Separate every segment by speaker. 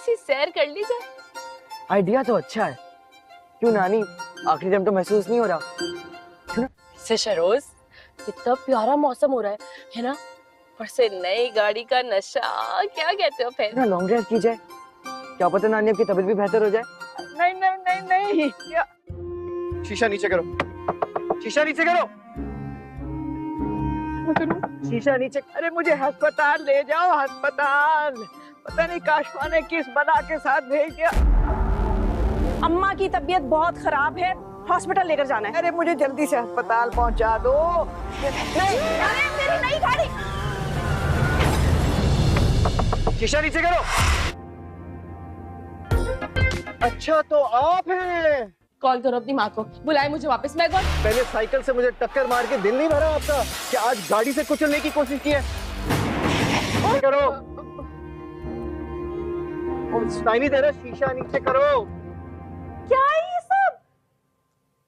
Speaker 1: सी सैर कर ली जाए।
Speaker 2: आइडिया तो अच्छा है। क्यों नानी, आखिरी टाइम तो महसूस नहीं हो रहा?
Speaker 1: से शरोज, कितना प्यारा मौसम हो रहा है ना? और से नई गाड़ी का नशा, क्या कहते हो फिर?
Speaker 2: ना लॉन्ग ड्राइव की जाए, क्या पता नानी आपकी तबीयत भी बेहतर हो जाए। नहीं नहीं नहीं नहीं, क्या? शीशा नीचे करो, शीशा नीचे करो, शीशा नीचे। अरे मुझे अस्पताल ले जाओ, अस्पताल। पता नहीं काशफा ने किस बला के साथ भेज दिया।
Speaker 3: अम्मा की तबीयत बहुत खराब है, हॉस्पिटल लेकर जाना है।
Speaker 2: अरे मुझे जल्दी से अस्पताल पहुंचा दो।
Speaker 3: नहीं, अरे मेरी नई गाड़ी।
Speaker 2: शीशा नीचे करो। अच्छा तो आप हैं?
Speaker 1: कॉल करो अपनी माँ को, बुलाए मुझे वापस। मैं कौन?
Speaker 2: पहले साइकिल से मुझे टक्कर मार के दिल नहीं भरा आपका कि आज गाड़ी से कुचलने की कोशिश की है? करो, सुनाई नहीं दे रहा, शीशा नीचे करो।
Speaker 3: क्या है ये सब?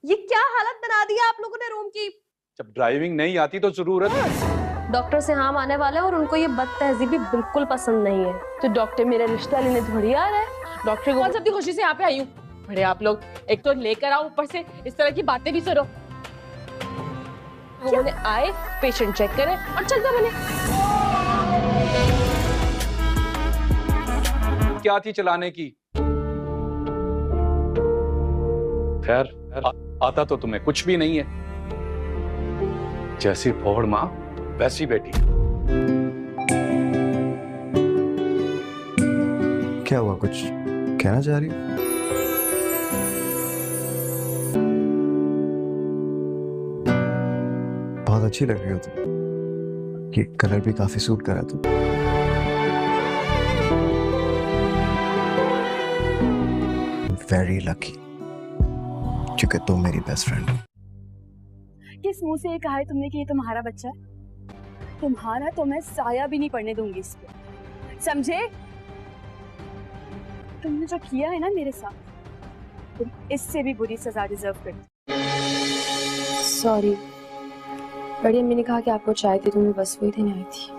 Speaker 3: ये क्या हालत बना दिया आप लोगों ने रूम की?
Speaker 4: जब ड्राइविंग नहीं आती तो जरूरत।
Speaker 5: डॉक्टर से हाँ आने वाला है और उनको ये बदतहजीबी बिल्कुल पसंद नहीं है।
Speaker 1: तो डॉक्टर मेरा रिश्ता लेने थोड़ी आ रहा है। डॉक्टर को कौन सी खुशी से यहाँ पे आई हूँ। बड़े आप लोग, एक तो लेकर आओ, ऊपर से इस तरह की बातें भी सुनो। उन्होंने आए, पेशेंट चेक करे और चलता बने।
Speaker 4: क्या थी चलाने की? खैर, आता तो तुम्हें कुछ भी नहीं है। जैसी फोड़ माँ वैसी बेटी।
Speaker 6: क्या हुआ, कुछ कहना चाह रही हो? बहुत अच्छी लग रही हो तुम। ये कलर भी काफी सूट करा तुम। वेरी लकी, क्योंकि तुम मेरी बेस्ट फ्रेंड हो।
Speaker 3: किस मुंह से ये कहा है तुमने कि ये तुम्हारा बच्चा है? तुम्हारा तो मैं साया भी नहीं पड़ने दूंगी इस पे, समझे? तुमने जो किया है ना मेरे साथ, तुम इससे भी बुरी सजा डिजर्व करती।
Speaker 5: सॉरी, बड़ी अम्मी ने कहा कि आपको चाय थी, तुम्हें बस वही देने आई थी।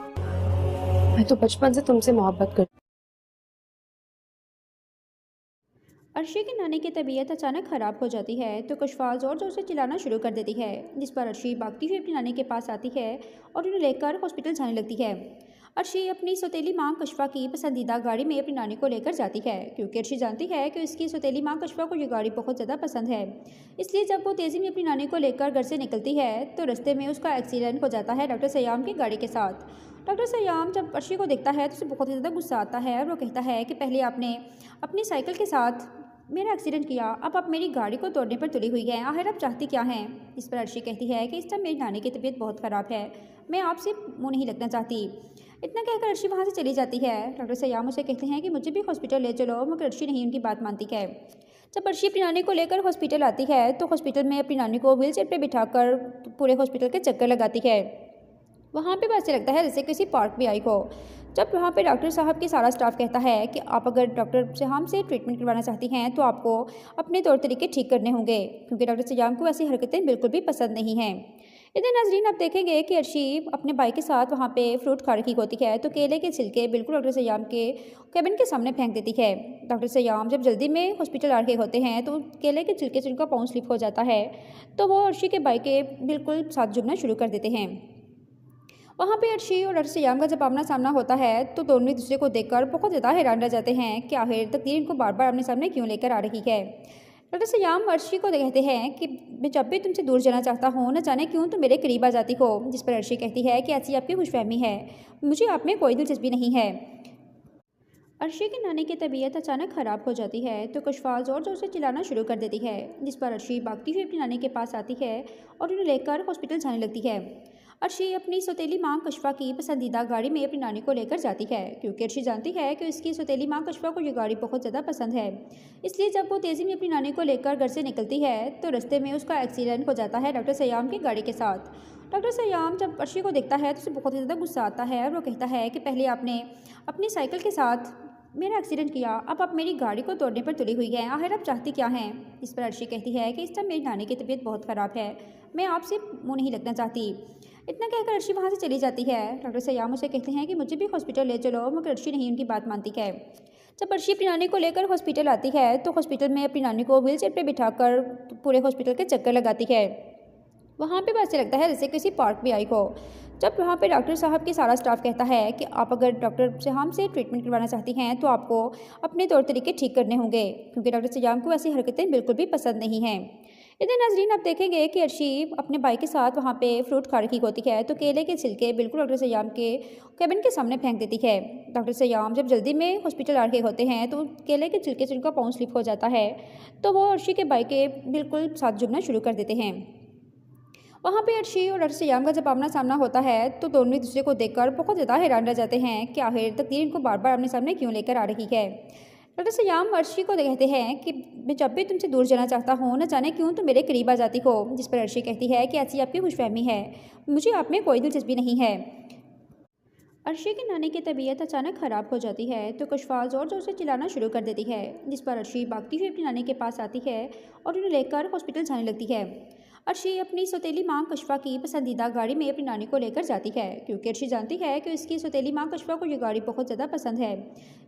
Speaker 5: मैं तो बचपन से तुमसे मोहब्बत करती।
Speaker 7: अर्शी की नानी की तबीयत अचानक ख़राब हो जाती है तो कशफा ज़ोर ज़ोर से चिल्लाना शुरू कर देती है, जिस पर अर्शी भागती हुई अपनी नानी के पास आती है और उन्हें लेकर हॉस्पिटल जाने लगती है। अर्शी अपनी सौतेली माँ कशफा की पसंदीदा गाड़ी में अपनी नानी को लेकर जाती है, क्योंकि अर्शी जानती है कि उसकी सौतेली माँ कशफा को ये गाड़ी बहुत ज़्यादा पसंद है। इसलिए जब वो तेज़ी में अपनी नानी को लेकर घर से निकलती है तो रास्ते में उसका एक्सीडेंट हो जाता है डॉक्टर सयाम की गाड़ी के साथ। डॉक्टर सयाम जब अर्शी को देखता है तो उसे बहुत ज़्यादा गुस्सा आता है और वो कहता है कि पहले आपने अपनी साइकिल के साथ मेरा एक्सीडेंट किया, अब आप मेरी गाड़ी को तोड़ने पर तुली हुई हैं, आखिर आप चाहती क्या हैं? इस पर अर्शी कहती है कि इस टाइम मेरी नानी की तबीयत बहुत ख़राब है, मैं आपसे मुँह नहीं लगना चाहती। इतना कहकर अर्शी वहाँ से चली जाती है। डॉक्टर सयाम उसे कहते हैं कि मुझे भी हॉस्पिटल ले चलो, मगर अर्शी नहीं उनकी बात मानती है। जब अर्शी अपनी नानी को लेकर हॉस्पिटल आती है तो हॉस्पिटल में अपनी नानी को व्हील चेयर पर बिठाकर पूरे हॉस्पिटल के चक्कर लगाती है। वहाँ पे वैसे लगता है जैसे किसी पार्क में आई हो। जब वहाँ पे डॉक्टर साहब की सारा स्टाफ कहता है कि आप अगर डॉक्टर सयाम से ट्रीटमेंट करवाना चाहती हैं तो आपको अपने तौर तरीके ठीक करने होंगे, क्योंकि डॉक्टर सयाम को ऐसी हरकतें बिल्कुल भी पसंद नहीं हैं। इधर नाजरीन आप देखेंगे कि अर्शी अपने भाई के साथ वहाँ पे फ्रूट खा रखी होती है तो केले के छिलके बिल्कुल डॉक्टर सयाम के कैबिन के सामने फेंक देती है। डॉक्टर सयाम जब जल्दी में हॉस्पिटल आ रहे होते हैं तो केले के छिलके से उनका पाँव स्लिप हो जाता है, तो वो अर्शी के भाई के बिल्कुल साथ जुड़ना शुरू कर देते हैं। वहाँ पे अर्शी और डॉक्टर सयाम का जब आमना सामना होता है तो दोनों एक दूसरे को देखकर बहुत ज़्यादा हैरान रह जाते हैं कि आखिर तकदीर इनको बार बार अपने सामने क्यों लेकर आ रही है। डॉक्टर सयाम अर्शी को कहते हैं कि मैं जब भी तुमसे दूर जाना चाहता हूँ, न जाने क्यों तुम मेरे करीब आ जाती हो, जिस पर अर्शी कहती है कि ऐसी आपकी खुशफहमी है, मुझे आप में कोई दिलचस्पी नहीं है। अर्शी की नानी की तबीयत अचानक ख़राब हो जाती है तो कशफा ज़ोर ज़ोर से चिल्लाना शुरू कर देती है, जिस पर अर्शी भागती हुई अपनी नानी के पास आती है और उन्हें लेकर हॉस्पिटल जाने लगती है। अर्शी अपनी सौतेली माँ कशफा की पसंदीदा गाड़ी में अपनी नानी को लेकर जाती है, क्योंकि अर्शी जानती है कि उसकी सौतेली माँ कशफा को ये गाड़ी बहुत ज़्यादा पसंद है। इसलिए जब वो तेज़ी में अपनी नानी को लेकर घर से निकलती है तो रास्ते में उसका एक्सीडेंट हो जाता है डॉक्टर सयाम की गाड़ी के साथ। डॉक्टर सयाम जब अर्शी को देखता है तो उसे बहुत ज़्यादा गुस्सा आता है और वो कहता है कि पहले आपने अपनी साइकिल के साथ मेरा एक्सीडेंट किया, अब आप मेरी गाड़ी को तोड़ने पर तुली हुई हैं, आखिर आप चाहती क्या हैं? इस पर अर्शी कहती है कि इस टाइम मेरी नानी की तबीयत बहुत ख़राब है, मैं आपसे मुँह नहीं लगना चाहती। इतना कहकर अर्शी वहाँ से चली जाती है। डॉक्टर सयाम उसे कहते हैं कि मुझे भी हॉस्पिटल ले चलो, मगर अर्शी नहीं उनकी बात मानती है। जब अर्शी अपनी नानी को लेकर हॉस्पिटल आती है तो हॉस्पिटल में अपनी नानी को व्हीलचेयर पे बिठाकर पूरे हॉस्पिटल के चक्कर लगाती है। वहाँ पे वैसे लगता है जैसे किसी पार्क में आई हो। जब वहाँ पे डॉक्टर साहब की सारा स्टाफ कहता है कि आप अगर डॉक्टर सयाम से ट्रीटमेंट करवाना चाहती हैं तो आपको अपने तौर तरीके ठीक करने होंगे, क्योंकि डॉक्टर सयाम को ऐसी हरकतें बिल्कुल भी पसंद नहीं हैं। इधर नाजरीन आप देखेंगे कि अर्शी अपने भाई के साथ वहाँ पे फ्रूट खा रखी होती है तो केले के छिलके बिल्कुल डॉक्टर सयाम के कैबिन के सामने फेंक देती है। डॉक्टर सयाम जब जल्दी में हॉस्पिटल आ रहे होते हैं तो केले के छिलके से उनका पाँव स्लिप हो जाता है तो वो अर्शी के भाई के बिल्कुल साथ जुड़ना शुरू कर देते हैं। वहाँ पे अर्शी और डॉक्टर सयाम का जब आमना सामना होता है तो दोनों एक दूसरे को देखकर बहुत ज़्यादा हैरान रह जाते हैं कि आखिर तकदीर इनको बार बार अपने सामने क्यों लेकर आ रही है। डॉक्टर सयाम अर्शी को कहते हैं कि मैं जब भी तुमसे दूर जाना चाहता हूँ न जाने क्यों तुम मेरे करीब आ जाती हो, जिस पर अर्शी कहती है कि ऐसी आपकी खुशफहमी है, मुझे आप में कोई दिलचस्पी नहीं है। अर्शी की नानी की तबीयत अचानक ख़राब हो जाती है तो कशफा ज़ोर ज़ोर से चिल्लाना शुरू कर देती है, जिस पर अर्शी भागती हुई अपनी नानी के पास आती है और उन्हें लेकर हॉस्पिटल जाने लगती है। अर्शी अपनी सौतेली माँ कशफा की पसंदीदा गाड़ी में अपनी नानी को लेकर जाती है, क्योंकि अर्शी जानती है कि उसकी सौतेली माँ कशफा को ये गाड़ी बहुत ज़्यादा पसंद है।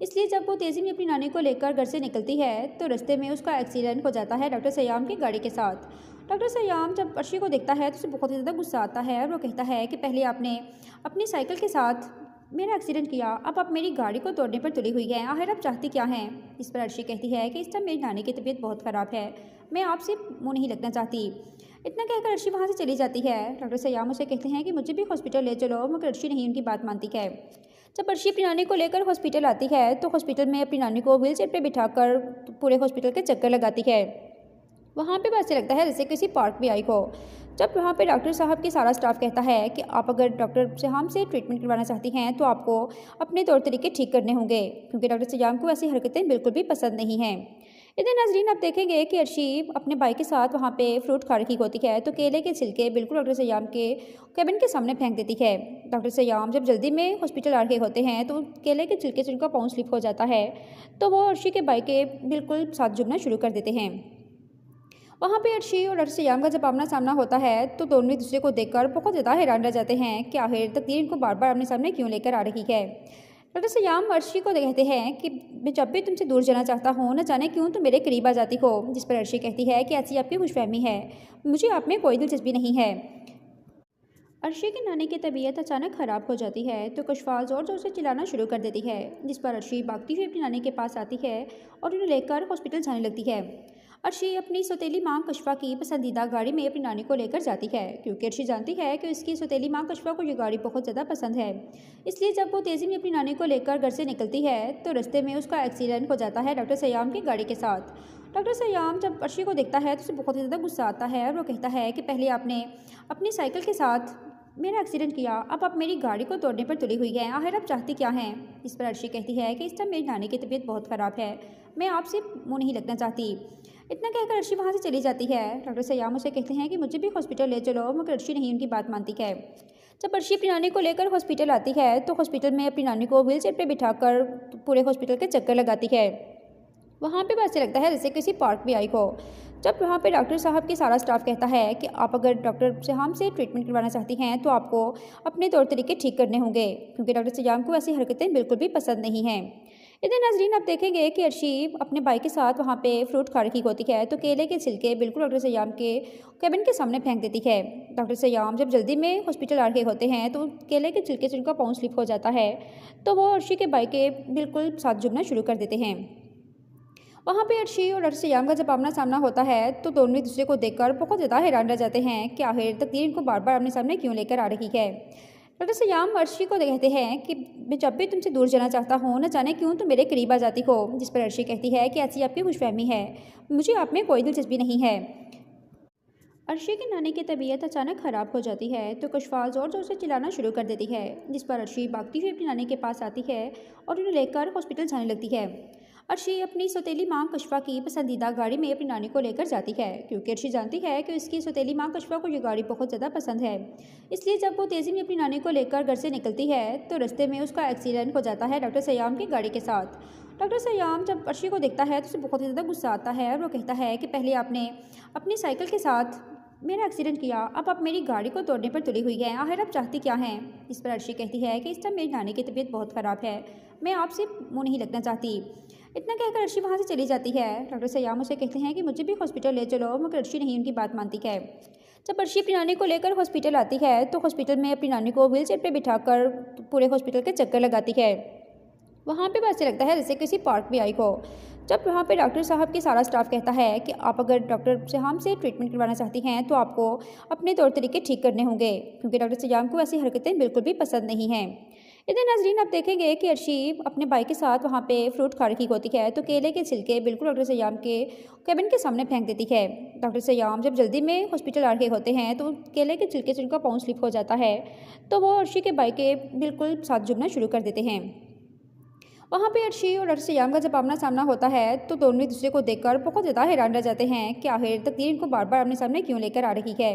Speaker 7: इसलिए जब वो तेज़ी में अपनी नानी को लेकर घर से निकलती है तो रास्ते में उसका एक्सीडेंट हो जाता है डॉक्टर सयाम की गाड़ी के साथ। डॉक्टर सयाम जब अर्शी को देखता है तो उसे बहुत ज़्यादा गुस्सा आता है और वो कहता है कि पहले आपने अपनी साइकिल के साथ मेरा एक्सीडेंट किया, अब आप मेरी गाड़ी को तोड़ने पर तुली हुई हैं, आखिर आप चाहती क्या हैं। इस पर अर्शी कहती है कि इस टाइम मेरी नानी की तबीयत बहुत ख़राब है, मैं आपसे मुँह नहीं लगना चाहती। इतना कहकर अर्शी वहाँ से चली जाती है। डॉक्टर सयाम उसे कहते हैं कि मुझे भी हॉस्पिटल ले चलो, मगर अर्शी नहीं उनकी बात मानती है। जब अर्शी अपनी नानी को लेकर हॉस्पिटल आती है तो हॉस्पिटल में अपनी नानी को व्हीलचेयर पे बिठाकर पूरे हॉस्पिटल के चक्कर लगाती है। वहाँ पे वैसे लगता है जैसे किसी पार्क में आई हो। जब वहाँ पे डॉक्टर साहब की सारा स्टाफ कहता है कि आप अगर डॉक्टर सयाम से ट्रीटमेंट करवाना चाहती हैं तो आपको अपने तौर तरीके ठीक करने होंगे, क्योंकि डॉक्टर सयाम को ऐसी हरकतें बिल्कुल भी पसंद नहीं हैं। इधर नाजरीन आप देखेंगे कि अर्शी अपने भाई के साथ वहाँ पे फ्रूट खा रखी होती है तो केले के छिलके बिल्कुल डॉक्टर सयाम के कैबिन के सामने फेंक देती है। डॉक्टर सयाम जब जल्दी में हॉस्पिटल आ रहे होते हैं तो केले के छिलके से उनका पाँव स्लिप हो जाता है तो वो अर्शी के भाई के बिल्कुल साथ जुड़ना शुरू कर देते हैं। वहाँ पे अर्शी और डॉक्टर सयाम का जब आमना सामना होता है तो दोनों एक दूसरे को देखकर बहुत ज़्यादा हैरान रह जाते हैं कि आखिर तकदीर इनको बार बार अपने सामने क्यों लेकर आ रही है। डॉक्टर सयाम अर्शी को कहते हैं कि मैं जब भी तुमसे दूर जाना चाहता हूँ न जाने क्यों तुम मेरे करीब आ जाती हो, जिस पर अर्शी कहती है कि ऐसी आपकी खुशफहमी है, मुझे आप में कोई दिलचस्पी नहीं है। अर्शी की नानी की तबीयत अचानक ख़राब हो जाती है तो कशफा ज़ोर ज़ोर से चिल्लाना शुरू कर देती है, जिस पर अर्शी भागती हुई अपनी नानी के पास आती है और उन्हें लेकर हॉस्पिटल जाने लगती है। अर्शी अपनी सौतेली माँ कशफा की पसंदीदा गाड़ी में अपनी नानी को लेकर जाती है, क्योंकि अर्शी जानती है कि उसकी सौतेली माँ कशफा को ये गाड़ी बहुत ज़्यादा पसंद है। इसलिए जब वो तेज़ी में अपनी नानी को लेकर घर से निकलती है तो रास्ते में उसका एक्सीडेंट हो जाता है डॉक्टर सयाम की गाड़ी के साथ। डॉक्टर सयाम जब अर्शी को देखता है तो उसे बहुत ज़्यादा गुस्सा आता है और वो कहता है कि पहले आपने अपनी साइकिल के साथ मेरा एक्सीडेंट किया, अब आप मेरी गाड़ी को तोड़ने पर तुली हुई हैं, आखिर आप चाहती क्या हैं। इस पर अर्शी कहती है कि इस टाइम मेरी नानी की तबीयत बहुत ख़राब है, मैं आपसे मुँह नहीं लगना चाहती। इतना कहकर अर्शी वहाँ से चली जाती है। डॉक्टर सयाम उसे कहते हैं कि मुझे भी हॉस्पिटल ले चलो, मगर अर्शी नहीं उनकी बात मानती है। जब अर्शी अपनी नानी को लेकर हॉस्पिटल आती है तो हॉस्पिटल में अपनी नानी को व्हीलचेयर पे बिठाकर पूरे हॉस्पिटल के चक्कर लगाती है। वहाँ पे वैसे लगता है जैसे किसी पार्क में आई हो। जब वहाँ पे डॉक्टर साहब की सारा स्टाफ कहता है कि आप अगर डॉक्टर सयाम से ट्रीटमेंट करवाना चाहती हैं तो आपको अपने तौर तरीके ठीक करने होंगे, क्योंकि डॉक्टर सयाम को ऐसी हरकतें बिल्कुल भी पसंद नहीं हैं। इधर नाजरीन आप देखेंगे कि अर्शी अपने भाई के साथ वहाँ पे फ्रूट खा रखी होती है तो केले के छिलके बिल्कुल डॉक्टर सयाम के कैबिन के सामने फेंक देती है। डॉक्टर सयाम जब जल्दी में हॉस्पिटल आ रहे होते हैं तो केले के छिलके से उनका पाँव स्लिप हो जाता है तो वो अर्शी के भाई के बिल्कुल साथ जुड़ना शुरू कर देते हैं। वहाँ पे अर्शी और डॉक्टर सयाम का जब आमना सामना होता है तो दोनों एक दूसरे को देखकर बहुत ज़्यादा हैरान रह जाते हैं कि आखिर तकदीर इनको बार बार अपने सामने क्यों लेकर आ रही है। डॉक्टर सयाम अर्शी को कहते हैं कि मैं जब भी तुमसे दूर जाना चाहता हूँ न जाने क्यों तुम मेरे करीब आ जाती हो, जिस पर अर्शी कहती है कि ऐसी आपकी खुशफहमी है, मुझे आप में कोई दिलचस्पी नहीं है। अर्शी की नानी की तबीयत अचानक ख़राब हो जाती है तो कशफा ज़ोर ज़ोर से चिल्लाना शुरू कर देती है, जिस पर अर्शी भागती हुई अपनी नानी के पास आती है और उन्हें लेकर हॉस्पिटल जाने लगती है। अर्शी अपनी सौतेली माँ कशफा की पसंदीदा गाड़ी में अपनी नानी को लेकर जाती है, क्योंकि अर्शी जानती है कि उसकी सौतेली माँ कशफा को ये गाड़ी बहुत ज़्यादा पसंद है। इसलिए जब वो तेज़ी में अपनी नानी को लेकर घर से निकलती है तो रास्ते में उसका एक्सीडेंट हो जाता है डॉक्टर सयाम की गाड़ी के साथ। डॉक्टर सयाम जब अर्शी को देखता है तो उसे बहुत ज़्यादा गुस्सा आता है और वो कहता है कि पहले आपने अपनी साइकिल के साथ मेरा एक्सीडेंट किया, अब आप मेरी गाड़ी को तोड़ने पर तुली हुई हैं, आखिर आप चाहती क्या हैं। इस पर अर्शी कहती है कि इस टाइम मेरी नानी की तबीयत बहुत ख़राब है, मैं आपसे मुँह नहीं लगना चाहती। इतना कहकर अर्शी वहाँ से चली जाती है। डॉक्टर सयाम उसे कहते हैं कि मुझे भी हॉस्पिटल ले चलो, मगर अर्शी नहीं उनकी बात मानती है। जब अर्शी अपनी नानी को लेकर हॉस्पिटल आती है तो हॉस्पिटल में अपनी नानी को व्हीलचेयर पे बिठाकर पूरे हॉस्पिटल के चक्कर लगाती है। वहाँ पे वैसे लगता है जैसे किसी पार्क में आई हो। जब वहाँ पे डॉक्टर साहब की सारा स्टाफ कहता है कि आप अगर डॉक्टर सयाम से ट्रीटमेंट करवाना चाहती हैं तो आपको अपने तौर तरीके ठीक करने होंगे, क्योंकि डॉक्टर सयाम को ऐसी हरकतें बिल्कुल भी पसंद नहीं हैं। इधर नाजरीन आप देखेंगे कि अर्शी अपने भाई के साथ वहाँ पे फ्रूट खा रखी होती है तो केले के छिलके बिल्कुल डॉक्टर सयाम के केबिन के सामने फेंक देती है। डॉक्टर सयाम जब जल्दी में हॉस्पिटल आ रहे होते हैं तो केले के छिलके से उनका पाँव स्लिप हो जाता है, तो वो अर्शी के भाई के बिल्कुल साथ जुड़ना शुरू कर देते हैं। वहाँ पे अर्शी और डॉक्टर सयाम का जब आमना सामना होता है तो दोनों एक दूसरे को देखकर बहुत ज़्यादा हैरान रह जाते हैं कि आखिर तकदीर इनको बार बार अपने सामने क्यों लेकर आ रही है।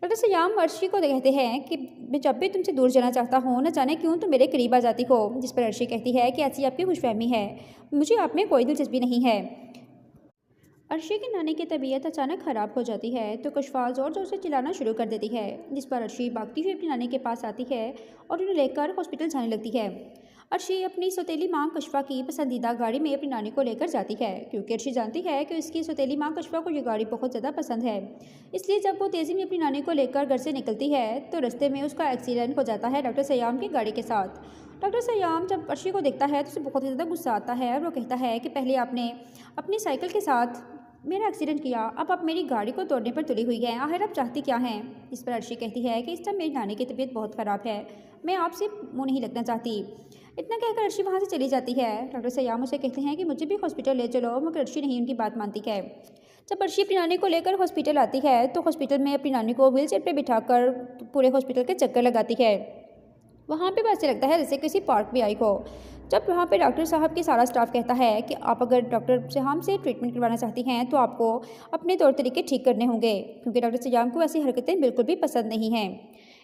Speaker 7: डॉक्टर सयाम अर्शी को कहते हैं कि मैं जब भी तुमसे दूर जाना चाहता हूँ न जाने क्यों तुम मेरे करीब आ जाती हो, जिस पर अर्शी कहती है कि ऐसी आपकी खुशफहमी है, मुझे आप में कोई दिलचस्पी नहीं है। अर्शी की नानी की तबीयत अचानक ख़राब हो जाती है तो कशफा ज़ोर ज़ोर से चिल्लाना शुरू कर देती है, जिस पर अर्शी भागती हुई अपनी नानी के पास आती है और उन्हें लेकर हॉस्पिटल जाने लगती है। अर्शी अपनी सौतेली माँ कशफा की पसंदीदा गाड़ी में अपनी नानी को लेकर जाती है, क्योंकि अर्शी जानती है कि उसकी सौतेली माँ कशफा को ये गाड़ी बहुत ज़्यादा पसंद है। इसलिए जब वो तेज़ी में अपनी नानी को लेकर घर से निकलती है तो रास्ते में उसका एक्सीडेंट हो जाता है डॉक्टर सयाम की गाड़ी के साथ। डॉक्टर सयाम जब अर्शी को देखता है तो उसे बहुत ही ज़्यादा गुस्सा आता है और वो कहता है कि पहले आपने अपनी साइकिल के साथ मेरा एक्सीडेंट किया, अब आप मेरी गाड़ी को तोड़ने पर तुली हुई हैं, आखिर आप चाहती क्या हैं। इस पर अर्शी कहती है कि इस टाइम मेरी नानी की तबीयत बहुत ख़राब है, मैं आपसे मुँह नहीं लगना चाहती। इतना कहकर अर्शी वहाँ से चली जाती है। डॉक्टर सयाम उसे कहते हैं कि मुझे भी हॉस्पिटल ले चलो, मगर अर्शी नहीं उनकी बात मानती है। जब अर्शी अपनी नानी को लेकर हॉस्पिटल आती है तो हॉस्पिटल में अपनी नानी को व्हीलचेयर पे बिठाकर पूरे हॉस्पिटल के चक्कर लगाती है। वहाँ पे वैसे लगता है जैसे किसी पार्क में आई हो। जब वहाँ पे डॉक्टर साहब की सारा स्टाफ कहता है कि आप अगर डॉक्टर सयाम से ट्रीटमेंट करवाना चाहती हैं तो आपको अपने तौर तरीके ठीक करने होंगे, क्योंकि डॉक्टर सयाम को ऐसी हरकतें बिल्कुल भी पसंद नहीं हैं।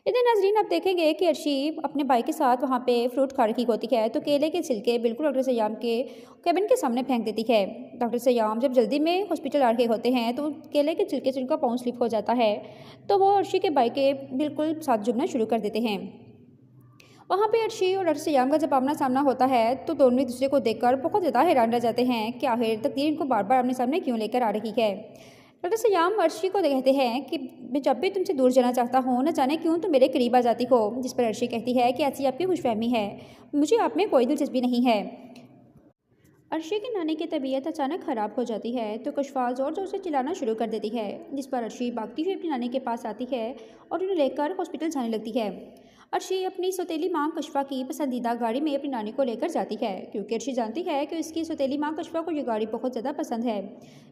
Speaker 7: इधर नाजरीन आप देखेंगे कि अर्शी अपने भाई के साथ वहाँ पे फ्रूट खा रखी होती है तो केले के छिलके बिल्कुल डॉक्टर सयाम के केबिन के सामने फेंक देती है। डॉक्टर सयाम जब जल्दी में हॉस्पिटल आ रहे होते हैं तो केले के छिलके से उनका पाँव स्लिप हो जाता है, तो वो अर्शी के भाई के बिल्कुल साथ जुड़ना शुरू कर देते हैं। वहाँ पे अर्शी और डॉक्टर सयाम का जब आमना सामना होता है तो दोनों एक दूसरे को देखकर बहुत ज़्यादा हैरान रह जाते हैं कि आखिर तकदीर इनको बार बार अपने सामने क्यों लेकर आ रही है। डॉक्टर सयाम अर्शी को कहते हैं कि मैं जब भी तुमसे दूर जाना चाहता हूँ न जाने क्यों तुम मेरे करीब आ जाती हो, जिस पर अर्शी कहती है कि ऐसी आपकी खुशफहमी है, मुझे आप में कोई दिलचस्पी नहीं है। अर्शी की नानी की तबीयत अचानक ख़राब हो जाती है तो कशफा ज़ोर ज़ोर से चिल्लाना शुरू कर देती है, जिस पर अर्शी भागती हुई अपनी नानी के पास आती है और उन्हें लेकर हॉस्पिटल जाने लगती है। अर्शी अपनी सौतेली माँ कशफा की पसंदीदा गाड़ी में अपनी नानी को लेकर जाती है, क्योंकि अर्शी जानती है कि उसकी सौतेली माँ कशफा को ये गाड़ी बहुत ज़्यादा पसंद है।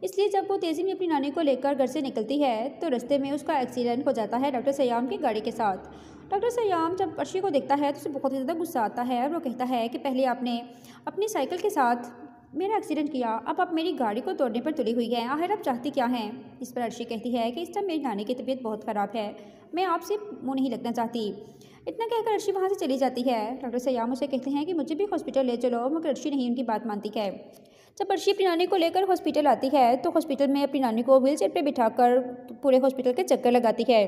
Speaker 7: इसलिए जब वो तेज़ी में अपनी नानी को लेकर घर से निकलती है तो रास्ते में उसका एक्सीडेंट हो जाता है डॉक्टर सयाम की गाड़ी के साथ। डॉक्टर सयाम जब अर्शी को देखता है तो उसे बहुत ही ज़्यादा गुस्सा आता है और वो कहता है कि पहले आपने अपनी साइकिल के साथ मेरा एक्सीडेंट किया, अब आप मेरी गाड़ी को तोड़ने पर तुली हुई हैं, आखिर आप चाहती क्या हैं। इस पर अर्शी कहती है कि इस टाइम मेरी नानी की तबीयत बहुत ख़राब है, मैं आपसे मुँह नहीं लगना चाहती। इतना कहकर अर्शी वहाँ से चली जाती है। डॉक्टर सयाम उसे कहते हैं कि मुझे भी हॉस्पिटल ले चलो, मगर अर्शी नहीं उनकी बात मानती है। जब अर्शी अपनी नानी को लेकर हॉस्पिटल आती है तो हॉस्पिटल में अपनी नानी को व्हीलचेयर पे बिठाकर पूरे हॉस्पिटल के चक्कर लगाती है।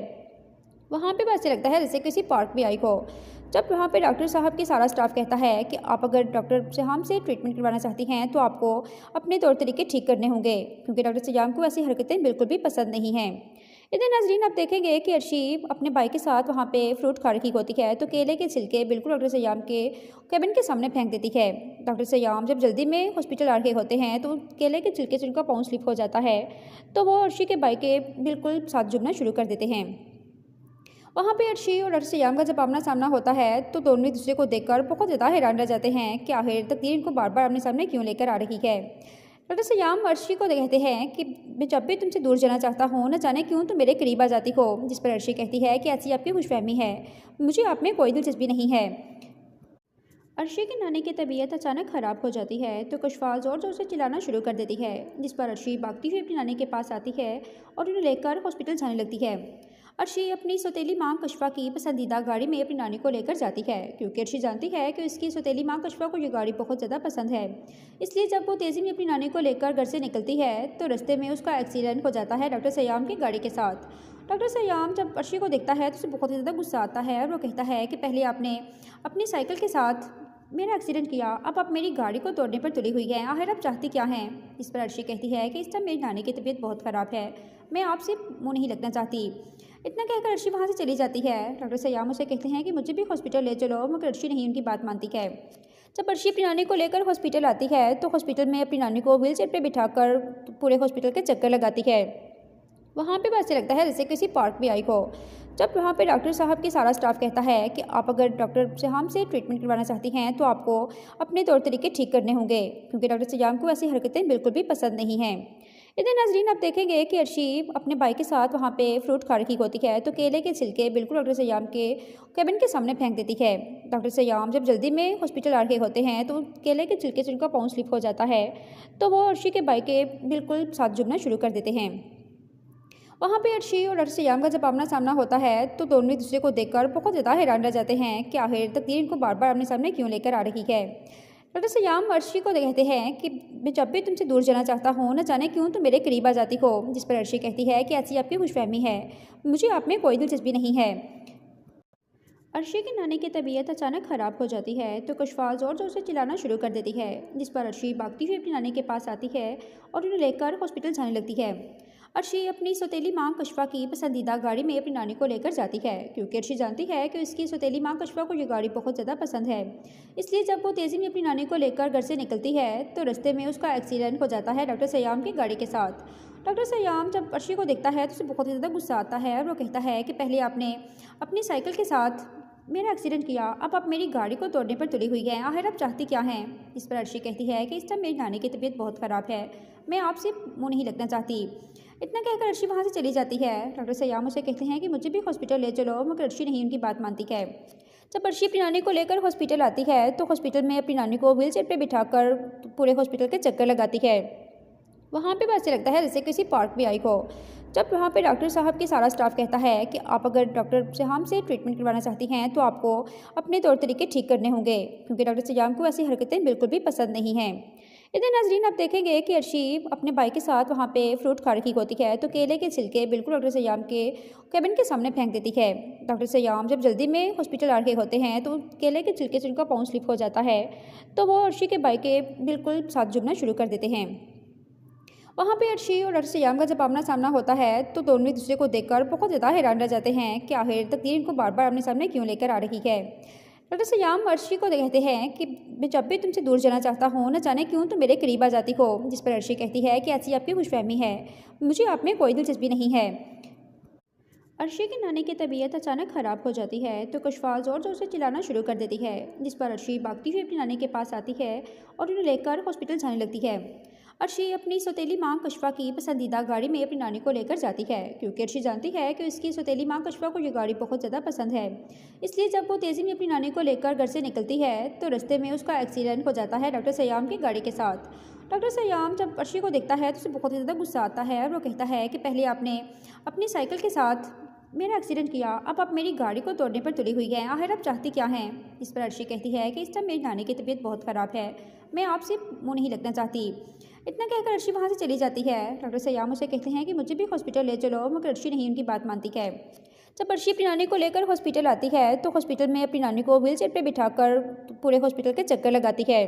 Speaker 7: वहाँ पे वैसे लगता है जैसे किसी पार्क में आई हो। जब वहाँ पे डॉक्टर साहब की सारा स्टाफ कहता है कि आप अगर डॉक्टर सयाम से ट्रीटमेंट करवाना चाहती हैं तो आपको अपने तौर तरीके ठीक करने होंगे, क्योंकि डॉक्टर सयाम को ऐसी हरकतें बिल्कुल भी पसंद नहीं हैं। इधर नाजरीन आप देखेंगे कि अर्शी अपने भाई के साथ वहाँ पे फ्रूट खा रखी होती है तो केले के छिलके बिल्कुल डॉक्टर सयाम के केबिन के सामने फेंक देती है। डॉक्टर सयाम जब जल्दी में हॉस्पिटल आ रहे होते हैं तो केले के छिलके से उनका पाँव स्लिप हो जाता है, तो वो अर्शी के भाई के बिल्कुल साथ जुड़ना शुरू कर देते हैं। वहाँ पे अर्शी और डॉक्टर सयाम का जब आमना सामना होता है तो दोनों एक दूसरे को देखकर बहुत ज़्यादा हैरान रह जाते हैं कि आखिर तकदीर इनको बार बार अपने सामने क्यों लेकर आ रही है। डॉक्टर सयाम अर्शी को कहते हैं कि मैं जब भी तुमसे दूर जाना चाहता हूँ न जाने क्यों तुम मेरे करीब आ जाती हो, जिस पर अर्शी कहती है कि ऐसी आपकी खुशफहमी है, मुझे आप में कोई दिलचस्पी नहीं है। अर्शी की नानी की तबीयत अचानक ख़राब हो जाती है तो कशफा ज़ोर ज़ोर से चिल्लाना शुरू कर देती है, जिस पर अर्शी भागती हुई अपनी नानी के पास आती है और उन्हें लेकर हॉस्पिटल जाने लगती है। अर्शी अपनी सौतेली माँ कशफा की पसंदीदा गाड़ी में अपनी नानी को लेकर जाती है, क्योंकि अर्शी जानती है कि उसकी सौतेली माँ कशफा को ये गाड़ी बहुत ज़्यादा पसंद है। इसलिए जब वो तेज़ी में अपनी नानी को लेकर घर से निकलती है तो रास्ते में उसका एक्सीडेंट हो जाता है डॉक्टर सयाम की गाड़ी के साथ। डॉक्टर सयाम जब अर्शी को देखता है तो उसे बहुत ही ज़्यादा गुस्सा आता है और वो कहता है कि पहले आपने अपनी साइकिल के साथ मेरा एक्सीडेंट किया, अब आप मेरी गाड़ी को तोड़ने पर तुली हुई हैं, आखिर आप चाहती क्या हैं? इस पर अर्शी कहती है कि इस टाइम मेरी नानी की तबीयत बहुत ख़राब है, मैं आपसे मुँह नहीं लगना चाहती। इतना कहकर अर्शी वहाँ से चली जाती है। डॉक्टर सयाम उसे कहते हैं कि मुझे भी हॉस्पिटल ले चलो, मगर अर्शी नहीं उनकी बात मानती है। जब अर्शी अपनी नानी को लेकर हॉस्पिटल आती है तो हॉस्पिटल में अपनी नानी को व्हीलचेयर पर बिठाकर पूरे हॉस्पिटल के चक्कर लगाती है। वहाँ पे वैसे लगता है जैसे किसी पार्क में आई हो। जब वहाँ पे डॉक्टर साहब के सारा स्टाफ कहता है कि आप अगर डॉक्टर सयाम से ट्रीटमेंट करवाना चाहती हैं तो आपको अपने तौर तरीके ठीक करने होंगे, क्योंकि डॉक्टर सयाम को ऐसी हरकतें बिल्कुल भी पसंद नहीं हैं। इधर नाजरीन आप देखेंगे कि अर्शी अपने भाई के साथ वहाँ पे फ्रूट खा रखी होती है तो केले के छिलके बिल्कुल डॉक्टर सयाम के केबिन के सामने फेंक देती है। डॉक्टर सयाम जब जल्दी में हॉस्पिटल आ रहे होते हैं तो केले के छिलके से उनका पाँव स्लिप हो जाता है, तो वो अर्शी के भाई के बिल्कुल साथ जुड़ना शुरू कर देते हैं। वहाँ पे अर्शी और डॉक्टर सयाम का जब आमना सामना होता है तो दोनों एक दूसरे को देखकर बहुत ज़्यादा हैरान रह जाते हैं कि आखिर तकदीर इनको बार बार अपने सामने क्यों लेकर आ रही है। डॉक्टर सयाम अर्शी को कहते हैं कि मैं जब भी तुमसे दूर जाना चाहता हूँ, न जाने क्यों तुम मेरे करीब आ जाती हो। जिस पर अर्शी कहती है कि ऐसी आपकी खुशफहमी है, मुझे आप में कोई दिलचस्पी नहीं है। अर्शी की नानी की तबीयत अचानक ख़राब हो जाती है तो कशफा ज़ोर ज़ोर से चिल्लाना शुरू कर देती है, जिस पर अर्शी भागती हुई अपनी नानी के पास आती है और उन्हें लेकर हॉस्पिटल जाने लगती है। अर्शी अपनी सौतेली माँ कशफा की पसंदीदा गाड़ी में अपनी नानी को लेकर जाती है, क्योंकि अर्शी जानती है कि उसकी सौतेली माँ कशफा को ये गाड़ी बहुत ज़्यादा पसंद है। इसलिए जब वो तेज़ी में अपनी नानी को लेकर घर से निकलती है तो रास्ते में उसका एक्सीडेंट हो जाता है डॉक्टर सयाम की गाड़ी के साथ। डॉक्टर सयाम जब अर्शी को देखता है तो उसे बहुत ही ज़्यादा गुस्सा आता है और वो कहता है कि पहले आपने अपनी साइकिल के साथ मेरा एक्सीडेंट किया, अब आप मेरी गाड़ी को तोड़ने पर तुली हुई हैं, आखिर आप चाहती क्या हैं? इस पर अर्शी कहती है कि इस टाइम मेरी नानी की तबीयत बहुत ख़राब है, मैं आपसे मुँह नहीं लगना चाहती। इतना कहकर अर्शी वहाँ से चली जाती है। डॉक्टर सयाम उसे कहते हैं कि मुझे भी हॉस्पिटल ले चलो, मगर अर्शी नहीं उनकी बात मानती है। जब अर्शी अपनी नानी को लेकर हॉस्पिटल आती है तो हॉस्पिटल में अपनी नानी को व्हीलचेयर पर बिठाकर पूरे हॉस्पिटल के चक्कर लगाती है। वहाँ पे वैसे लगता है जैसे किसी पार्क में आई हो। जब वहाँ पे डॉक्टर साहब के सारा स्टाफ कहता है कि आप अगर डॉक्टर सयाम से ट्रीटमेंट करवाना चाहती हैं तो आपको अपने तौर तरीके ठीक करने होंगे, क्योंकि डॉक्टर सयाम को ऐसी हरकतें बिल्कुल भी पसंद नहीं हैं। इधर नाजरीन आप देखेंगे कि अर्शी अपने भाई के साथ वहाँ पे फ्रूट खा रखी होती है तो केले के छिलके बिल्कुल डॉक्टर सयाम के केबिन के सामने फेंक देती है। डॉक्टर सयाम जब जल्दी में हॉस्पिटल आ रहे होते हैं तो केले के छिलके से उनका पाँव स्लिप हो जाता है, तो वो अर्शी के भाई के बिल्कुल साथ जुड़ना शुरू कर देते हैं। वहाँ पे अर्शी और डॉक्टर सयाम का जब आमना सामना होता है तो दोनों एक दूसरे को देखकर बहुत ज़्यादा हैरान रह जाते हैं कि आखिर तकदीर इनको बार बार अपने सामने क्यों लेकर आ रही है। डॉक्टर सयाम अर्शी को कहते हैं कि मैं जब भी तुमसे दूर जाना चाहता हूँ, न जाने क्यों तुम मेरे करीब आ जाती हो। जिस पर अर्शी कहती है कि ऐसी आपकी खुशफहमी है, मुझे आप में कोई दिलचस्पी नहीं है। अर्शी की नानी की तबीयत अचानक ख़राब हो जाती है तो कशफा ज़ोर ज़ोर से चिल्लाना शुरू कर देती है, जिस पर अर्शी भागती हुई अपनी नानी के पास आती है और उन्हें लेकर हॉस्पिटल जाने लगती है। अर्शी अपनी सौतेली माँ कशफा की पसंदीदा गाड़ी में अपनी नानी को लेकर जाती है, क्योंकि अर्शी जानती है कि उसकी सौतेली माँ कशफा को ये गाड़ी बहुत ज़्यादा पसंद है। इसलिए जब वो तेज़ी में अपनी नानी को लेकर घर से निकलती है तो रास्ते में उसका एक्सीडेंट हो जाता है डॉक्टर सयाम की गाड़ी के साथ। डॉक्टर सयाम जब अर्शी को देखता है तो उसे बहुत ही ज़्यादा गुस्सा आता है और वो कहता है कि पहले आपने अपनी साइकिल के साथ मेरा एक्सीडेंट किया, अब आप मेरी गाड़ी को तोड़ने पर तुली हुई हैं, आखिर आप चाहती क्या हैं? इस पर अर्शी कहती है कि इस टाइम मेरी नानी की तबीयत बहुत ख़राब है, मैं आपसे मुँह नहीं लगना चाहती। इतना कहकर अर्शी वहाँ से चली जाती है। डॉक्टर सयाम उसे कहते हैं कि मुझे भी हॉस्पिटल ले चलो, मगर अर्शी नहीं उनकी बात मानती है। जब अर्शी अपनी नानी को लेकर हॉस्पिटल आती है तो हॉस्पिटल में अपनी नानी को व्हीलचेयर पर बिठाकर पूरे हॉस्पिटल के चक्कर लगाती है।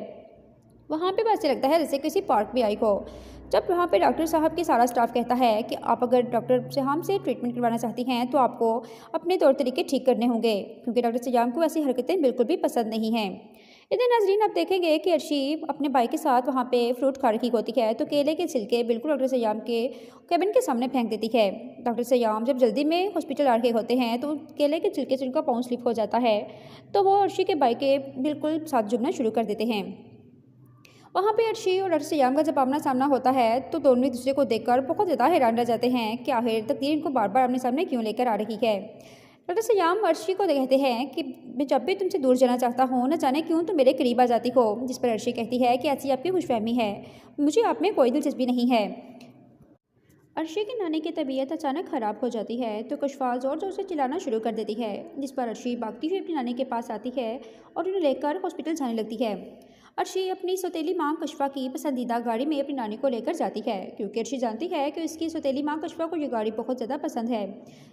Speaker 7: वहाँ पे वैसे लगता है जैसे किसी पार्क में आई हो। जब वहाँ पे डॉक्टर साहब के सारा स्टाफ कहता है कि आप अगर डॉक्टर सयाम से ट्रीटमेंट करवाना चाहती हैं तो आपको अपने तौर तरीके ठीक करने होंगे, क्योंकि डॉक्टर सयाम को ऐसी हरकतें बिल्कुल भी पसंद नहीं हैं। इधर नाजरीन आप देखेंगे कि अर्शी अपने भाई के साथ वहाँ पे फ्रूट खा रखी होती है तो केले के छिलके बिल्कुल डॉक्टर सयाम के केबिन के सामने फेंक देती है। डॉक्टर सयाम जब जल्दी में हॉस्पिटल आ रहे होते हैं तो केले के छिलके से उनका पाँव स्लिप हो जाता है, तो वो अर्शी के भाई के बिल्कुल साथ जुड़ना शुरू कर देते हैं। वहाँ पे अर्शी और डॉक्टर सयाम का जब आमना सामना होता है तो दोनों एक दूसरे को देखकर बहुत ज़्यादा हैरान रह जाते हैं कि आखिर तकदीर इनको बार बार अपने सामने क्यों लेकर आ रही है। डॉक्टर सयाम अर्शी को कहते हैं कि मैं जब भी तुमसे दूर जाना चाहता हूँ, न जाने क्यों तुम मेरे करीब आ जाती हो। जिस पर अर्शी कहती है कि ऐसी आपकी खुशफहमी है, मुझे आप में कोई दिलचस्पी नहीं है। अर्शी की नानी की तबीयत अचानक ख़राब हो जाती है तो कशफा ज़ोर ज़ोर से चिल्लाना शुरू कर देती है, जिस पर अर्शी भागती हुई अपनी नानी के पास आती है और उन्हें लेकर हॉस्पिटल जाने लगती है। अर्शी अपनी सौतेली माँ कशफा की पसंदीदा गाड़ी में अपनी नानी को लेकर जाती है, क्योंकि अर्शी जानती है कि उसकी सौतेली माँ कशफा को ये गाड़ी बहुत ज़्यादा पसंद है।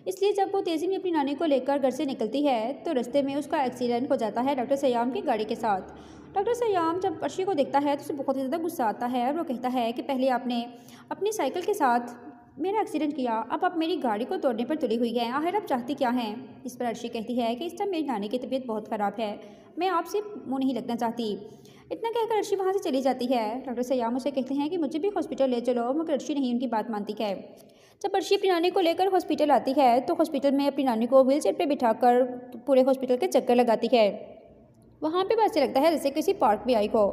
Speaker 7: इसलिए जब वो तेज़ी में अपनी नानी को लेकर घर से निकलती है तो रास्ते में उसका एक्सीडेंट हो जाता है डॉक्टर सयाम की गाड़ी के साथ। डॉक्टर सयाम जब अर्शी को देखता है तो उसे बहुत ही ज़्यादा गुस्सा आता है और वो कहता है कि पहले आपने अपनी साइकिल के साथ मेरा एक्सीडेंट किया, अब आप मेरी गाड़ी को तोड़ने पर तुली हुई हैं, आखिर आप चाहती क्या हैं। इस पर अर्शी कहती है कि इस टाइम मेरी नानी की तबीयत बहुत ख़राब है, मैं आपसे मुँह नहीं लगना चाहती। इतना कहकर अर्शी वहाँ से चली जाती है। डॉक्टर सयाम उसे कहते हैं कि मुझे भी हॉस्पिटल ले चलो, मगर अर्शी नहीं उनकी बात मानती है। जब अर्शी अपनी नानी को लेकर हॉस्पिटल आती है तो हॉस्पिटल में अपनी नानी को व्हीलचेयर पे बिठाकर पूरे हॉस्पिटल के चक्कर लगाती है। वहाँ पे वैसे लगता है जैसे किसी पार्क में आई हो।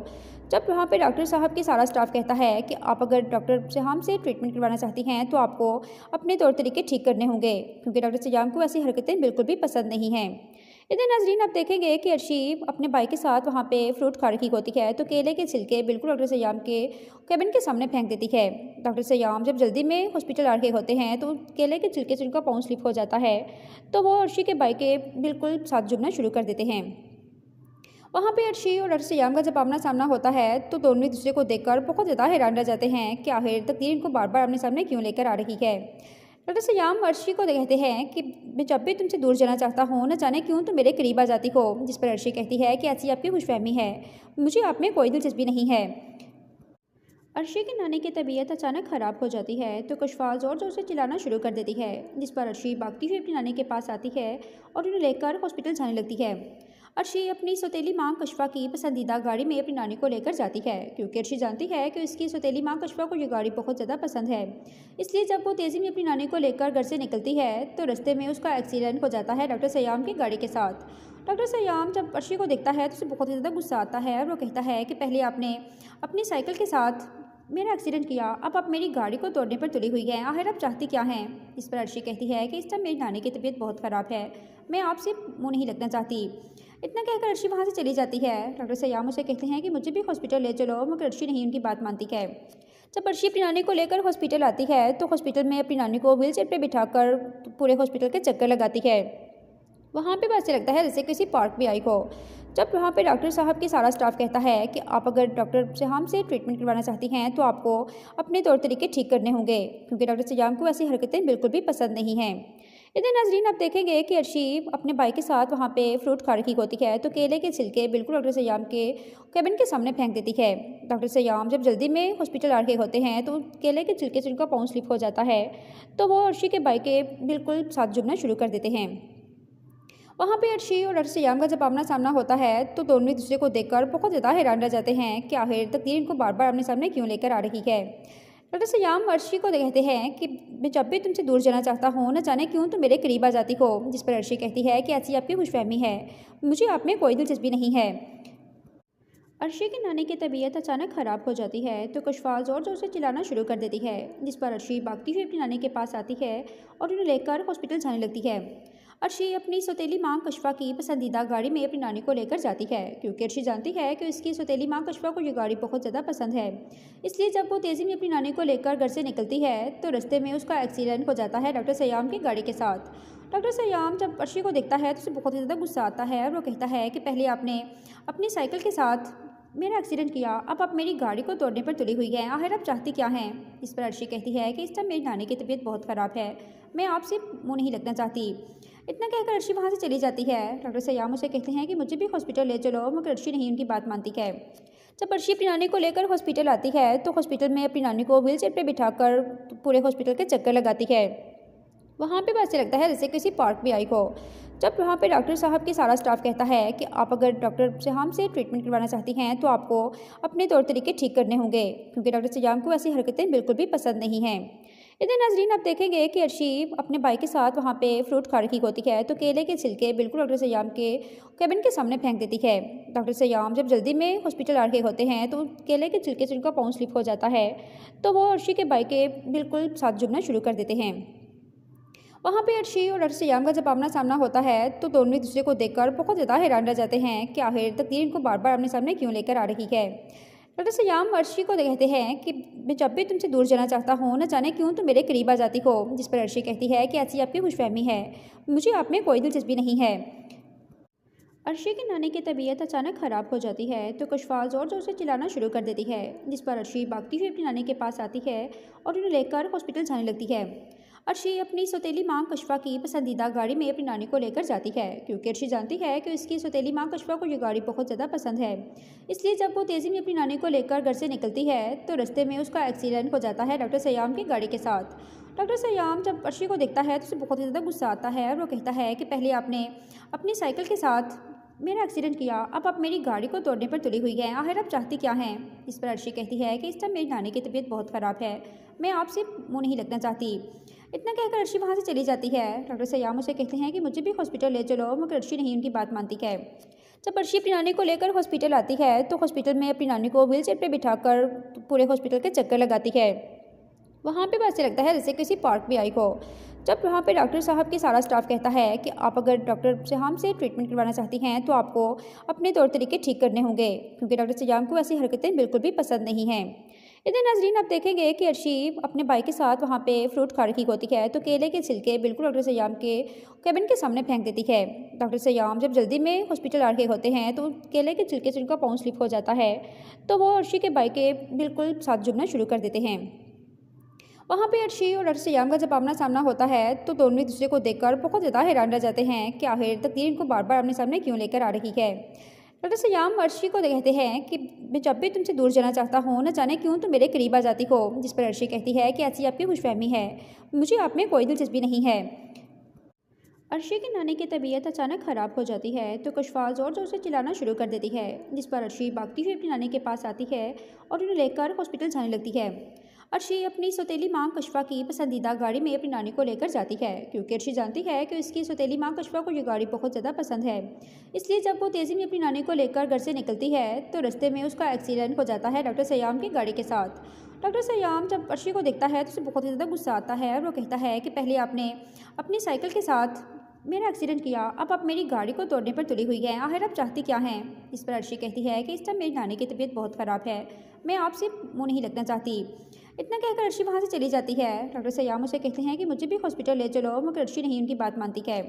Speaker 7: जब वहाँ पे डॉक्टर साहब की सारा स्टाफ कहता है कि आप अगर डॉक्टर सयाम से ट्रीटमेंट करवाना चाहती हैं तो आपको अपने तौर तरीके ठीक करने होंगे, क्योंकि डॉक्टर सयाम को ऐसी हरकतें बिल्कुल भी पसंद नहीं हैं। इधर नाजरीन आप देखेंगे कि अर्शी अपने भाई के साथ वहाँ पे फ्रूट खा रखी होती है तो केले के छिलके बिल्कुल डॉक्टर सयाम के कैबिन के सामने फेंक देती है। डॉक्टर सयाम जब जल्दी में हॉस्पिटल आ रहे होते हैं तो केले के छिलके से उनका पाँव स्लिप हो जाता है, तो वो अर्शी के भाई के बिल्कुल साथ जुड़ना शुरू कर देते हैं। वहाँ पे अर्शी और डॉक्टर सयाम का जब आमना सामना होता है तो दोनों एक दूसरे को देखकर बहुत ज़्यादा हैरान रह जाते हैं कि आखिर तकदीर इनको बार बार अपने सामने क्यों लेकर आ रही है। डॉक्टर सयाम अर्शी को कहते हैं कि मैं जब भी तुमसे दूर जाना चाहता हूँ न जाने क्यों तुम मेरे करीब आ जाती हो। जिस पर अर्शी कहती है कि ऐसी आपकी खुशफहमी है, मुझे आप में कोई दिलचस्पी नहीं है। अर्शी की नानी की तबीयत अचानक ख़राब हो जाती है तो कशफा ज़ोर ज़ोर से चिल्लाना शुरू कर देती है, जिस पर अर्शी भागती हुई अपनी नानी के पास आती है और उन्हें लेकर हॉस्पिटल जाने लगती है। अर्शी अपनी सौतेली माँ कशफा की पसंदीदा गाड़ी में अपनी नानी को लेकर जाती है, क्योंकि अर्शी जानती है कि उसकी सौतेली माँ कशफा को ये गाड़ी बहुत ज़्यादा पसंद है। इसलिए जब वो तेज़ी में अपनी नानी को लेकर घर से निकलती है तो रास्ते में उसका एक्सीडेंट हो जाता है डॉक्टर सयाम की गाड़ी के साथ। डॉक्टर सयाम जब अर्शी को देखता है तो उसे बहुत ही ज़्यादा गुस्सा आता है और वो कहता है कि पहले आपने अपनी साइकिल के साथ मेरा एक्सीडेंट किया, अब आप मेरी गाड़ी को तोड़ने पर तुली हुई हैं, आखिर आप चाहती क्या हैं। इस पर अर्शी कहती है कि इस टाइम मेरी नानी की तबीयत बहुत ख़राब है, मैं आपसे मुँह नहीं लगना चाहती। इतना कहकर अर्शी वहाँ से चली जाती है। डॉक्टर सयाम उसे कहते हैं कि मुझे भी हॉस्पिटल ले चलो, मगर अर्शी नहीं उनकी बात मानती है। जब अर्शी अपनी नानी को लेकर हॉस्पिटल आती है तो हॉस्पिटल में अपनी नानी को व्हीलचेयर पे बिठाकर पूरे हॉस्पिटल के चक्कर लगाती है। वहाँ पे वैसे लगता है जैसे किसी पार्क में आई हो। जब वहाँ पे डॉक्टर साहब की सारा स्टाफ कहता है कि आप अगर डॉक्टर सयाम से ट्रीटमेंट करवाना चाहती हैं तो आपको अपने तौर तरीके ठीक करने होंगे, क्योंकि डॉक्टर सयाम को ऐसी हरकतें बिल्कुल भी पसंद नहीं हैं। इधर नाजरीन आप देखेंगे कि अर्शी अपने भाई के साथ वहाँ पे फ्रूट खा रखी होती है तो केले के छिलके बिल्कुल डॉक्टर सयाम के कैबिन के सामने फेंक देती है। डॉक्टर सयाम जब जल्दी में हॉस्पिटल आ रहे होते हैं तो केले के छिलके से उनका पाँव स्लिप हो जाता है, तो वो अर्शी के भाई के बिल्कुल साथ जुड़ना शुरू कर देते हैं। वहाँ पे अर्शी और डॉक्टर सयाम का जब आमना सामना होता है तो दोनों एक दूसरे को देखकर बहुत ज़्यादा हैरान रह जाते हैं कि आखिर तकदीर इनको बार बार अपने सामने क्यों लेकर आ रही है। डॉक्टर सयाम अर्शी को कहते हैं कि मैं जब भी तुमसे दूर जाना चाहता हूँ न जाने क्यों तुम मेरे करीब आ जाती हो। जिस पर अर्शी कहती है कि ऐसी आपकी खुशफहमी है, मुझे आप में कोई दिलचस्पी नहीं है। अर्शी की नानी की तबीयत अचानक ख़राब हो जाती है तो कशफा ज़ोर ज़ोर से चिल्लाना शुरू कर देती है, जिस पर अर्शी भागती हुई अपनी नानी के पास आती है और उन्हें लेकर हॉस्पिटल जाने लगती है। अर्शी अपनी सौतेली माँ कशफा की पसंदीदा गाड़ी में अपनी नानी को लेकर जाती है, क्योंकि अर्शी जानती है कि उसकी सौतेली माँ कशफा को ये गाड़ी बहुत ज़्यादा पसंद है। इसलिए जब वो तेज़ी में अपनी नानी को लेकर घर से निकलती है तो रास्ते में उसका एक्सीडेंट हो जाता है डॉक्टर सयाम की गाड़ी के साथ। डॉक्टर सयाम जब अर्शी को देखता है तो उसे बहुत ही ज़्यादा गुस्सा आता है और वो कहता है कि पहले आपने अपनी साइकिल के साथ मेरा एक्सीडेंट किया, अब आप मेरी गाड़ी को तोड़ने पर तुली हुई हैं, आखिर आप चाहती क्या हैं। इस पर अर्शी कहती है कि इस टाइम मेरी नानी की तबीयत बहुत ख़राब है, मैं आपसे मुँह नहीं लगना चाहती। इतना कहकर अर्शी वहाँ से चली जाती है। डॉक्टर सयाम उसे कहते हैं कि मुझे भी हॉस्पिटल ले चलो, मगर अर्शी नहीं उनकी बात मानती है। जब अर्शी अपनी नानी को लेकर हॉस्पिटल आती है तो हॉस्पिटल में अपनी नानी को व्हीलचेयर पे बिठाकर पूरे हॉस्पिटल के चक्कर लगाती है। वहाँ पे वैसे लगता है जैसे किसी पार्क में आई हो। जब वहाँ पे डॉक्टर साहब की सारा स्टाफ कहता है कि आप अगर डॉक्टर सयाम से ट्रीटमेंट करवाना चाहती हैं तो आपको अपने तौर तरीके ठीक करने होंगे, क्योंकि डॉक्टर सयाम को ऐसी हरकतें बिल्कुल भी पसंद नहीं हैं। इधर नाजरीन आप देखेंगे कि अर्शी अपने भाई के साथ वहाँ पे फ्रूट खा रखी होती है तो केले के छिलके बिल्कुल डॉक्टर सयाम के कैबिन के सामने फेंक देती है। डॉक्टर सयाम जब जल्दी में हॉस्पिटल आ रहे होते हैं तो केले के छिलके से उनका पाँव स्लिप हो जाता है, तो वो अर्शी के भाई के बिल्कुल साथ जुड़ना शुरू कर देते हैं। वहाँ पे अर्शी और डॉक्टर सयाम का जब आमना सामना होता है तो दोनों एक दूसरे को देखकर बहुत ज़्यादा हैरान रह जाते हैं कि आखिर तकदीर इनको बार बार अपने सामने क्यों लेकर आ रही है। डॉक्टर सयाम अर्शी को कहते हैं कि मैं जब भी तुमसे दूर जाना चाहता हूँ न जाने क्यों तुम मेरे करीब आ जाती हो। जिस पर अर्शी कहती है कि ऐसी आपकी खुशफहमी है, मुझे आप में कोई दिलचस्पी नहीं है। अर्शी की नानी की तबीयत अचानक ख़राब हो जाती है तो कशफा ज़ोर ज़ोर से चिल्लाना शुरू कर देती है, जिस पर अर्शी भागती हुई अपनी नानी के पास आती है और उन्हें लेकर हॉस्पिटल जाने लगती है। अर्शी अपनी सौतेली मां कशफा की पसंदीदा गाड़ी में अपनी नानी को लेकर जाती है, क्योंकि अर्शी जानती है कि उसकी सौतेली मां कशफा को ये गाड़ी बहुत ज़्यादा पसंद है। इसलिए जब वो तेज़ी में अपनी नानी को लेकर घर से निकलती है तो रास्ते में उसका एक्सीडेंट हो जाता है डॉक्टर सयाम की गाड़ी के साथ। डॉक्टर सयाम जब अर्शी को देखता है तो उसे बहुत ही ज़्यादा गुस्सा आता है और वो कहता है कि पहले आपने अपनी साइकिल के साथ मेरा एक्सीडेंट किया, अब आप मेरी गाड़ी को तोड़ने पर तुली हुई हैं, आखिर आप चाहती क्या हैं। इस पर अर्शी कहती है कि इस टाइम मेरी नानी की तबीयत बहुत ख़राब है, मैं आपसे मुँह नहीं लगना चाहती। इतना कहकर अर्शी वहाँ से चली जाती है। डॉक्टर सयाम उसे कहते हैं कि मुझे भी हॉस्पिटल ले चलो, मगर अर्शी नहीं उनकी बात मानती है। जब अर्शी अपनी नानी को लेकर हॉस्पिटल आती है तो हॉस्पिटल में अपनी नानी को व्हील चेयर पर बिठाकर पूरे हॉस्पिटल के चक्कर लगाती है। वहाँ पे वैसे लगता है जैसे किसी पार्क भी आई हो। जब वहाँ पे डॉक्टर साहब के सारा स्टाफ कहता है कि आप अगर डॉक्टर सयाम से ट्रीटमेंट करवाना चाहती हैं तो आपको अपने तौर तरीके ठीक करने होंगे, क्योंकि डॉक्टर सयाम को ऐसी हरकतें बिल्कुल भी पसंद नहीं हैं। इधर नाजरीन आप देखेंगे कि अर्शी अपने भाई के साथ वहाँ पे फ्रूट खा रखी होती है तो केले के छिलके बिल्कुल डॉक्टर सयाम के केबिन के सामने फेंक देती है। डॉक्टर सयाम जब जल्दी में हॉस्पिटल आ रहे होते हैं तो केले के छिलके से उनका पाँव स्लिप हो जाता है, तो वो अर्शी के भाई के बिल्कुल साथ जुड़ना शुरू कर देते हैं। वहाँ पे अर्शी और डॉक्टर सयाम का जब आमना सामना होता है तो दोनों एक दूसरे को देखकर बहुत ज़्यादा हैरान रह जाते हैं कि आखिर तकदीर इनको बार बार अपने सामने क्यों लेकर आ रही है। डॉक्टर सयाम अर्शी को कहते हैं कि मैं जब भी तुमसे दूर जाना चाहता हूँ न जाने क्यों तुम मेरे करीब आ जाती हो। जिस पर अर्शी कहती है कि ऐसी आपकी खुशफहमी है, मुझे आप में कोई दिलचस्पी नहीं है। अर्शी की नानी की तबीयत अचानक ख़राब हो जाती है तो कशफा ज़ोर ज़ोर से चिल्लाना शुरू कर देती है, जिस पर अर्शी भागती हुई अपनी नानी के पास आती है और उन्हें लेकर हॉस्पिटल जाने लगती है। अर्शी अपनी सौतेली मां कशफा की पसंदीदा गाड़ी में अपनी नानी को लेकर जाती है, क्योंकि अर्शी जानती है कि उसकी सौतेली मां कशफा को ये गाड़ी बहुत ज़्यादा पसंद है। इसलिए जब वो तेज़ी में अपनी नानी को लेकर घर से निकलती है तो रास्ते में उसका एक्सीडेंट हो जाता है डॉक्टर सयाम की गाड़ी के साथ। डॉक्टर सयाम जब अर्शी को देखता है तो उसे बहुत ही ज़्यादा गुस्सा आता है और वो कहता है कि पहले आपने अपनी साइकिल के साथ मेरा एक्सीडेंट किया, अब आप मेरी गाड़ी को तोड़ने पर तुली हुई हैं, आखिर आप चाहती क्या हैं। इस पर अर्शी कहती है कि इस टाइम मेरी नानी की तबीयत बहुत ख़राब है, मैं आपसे मुँह नहीं लगना चाहती। इतना कहकर अर्शी वहाँ से चली जाती है। डॉक्टर सयाम उसे कहते हैं कि मुझे भी हॉस्पिटल ले चलो, मगर अर्शी नहीं उनकी बात मानती है।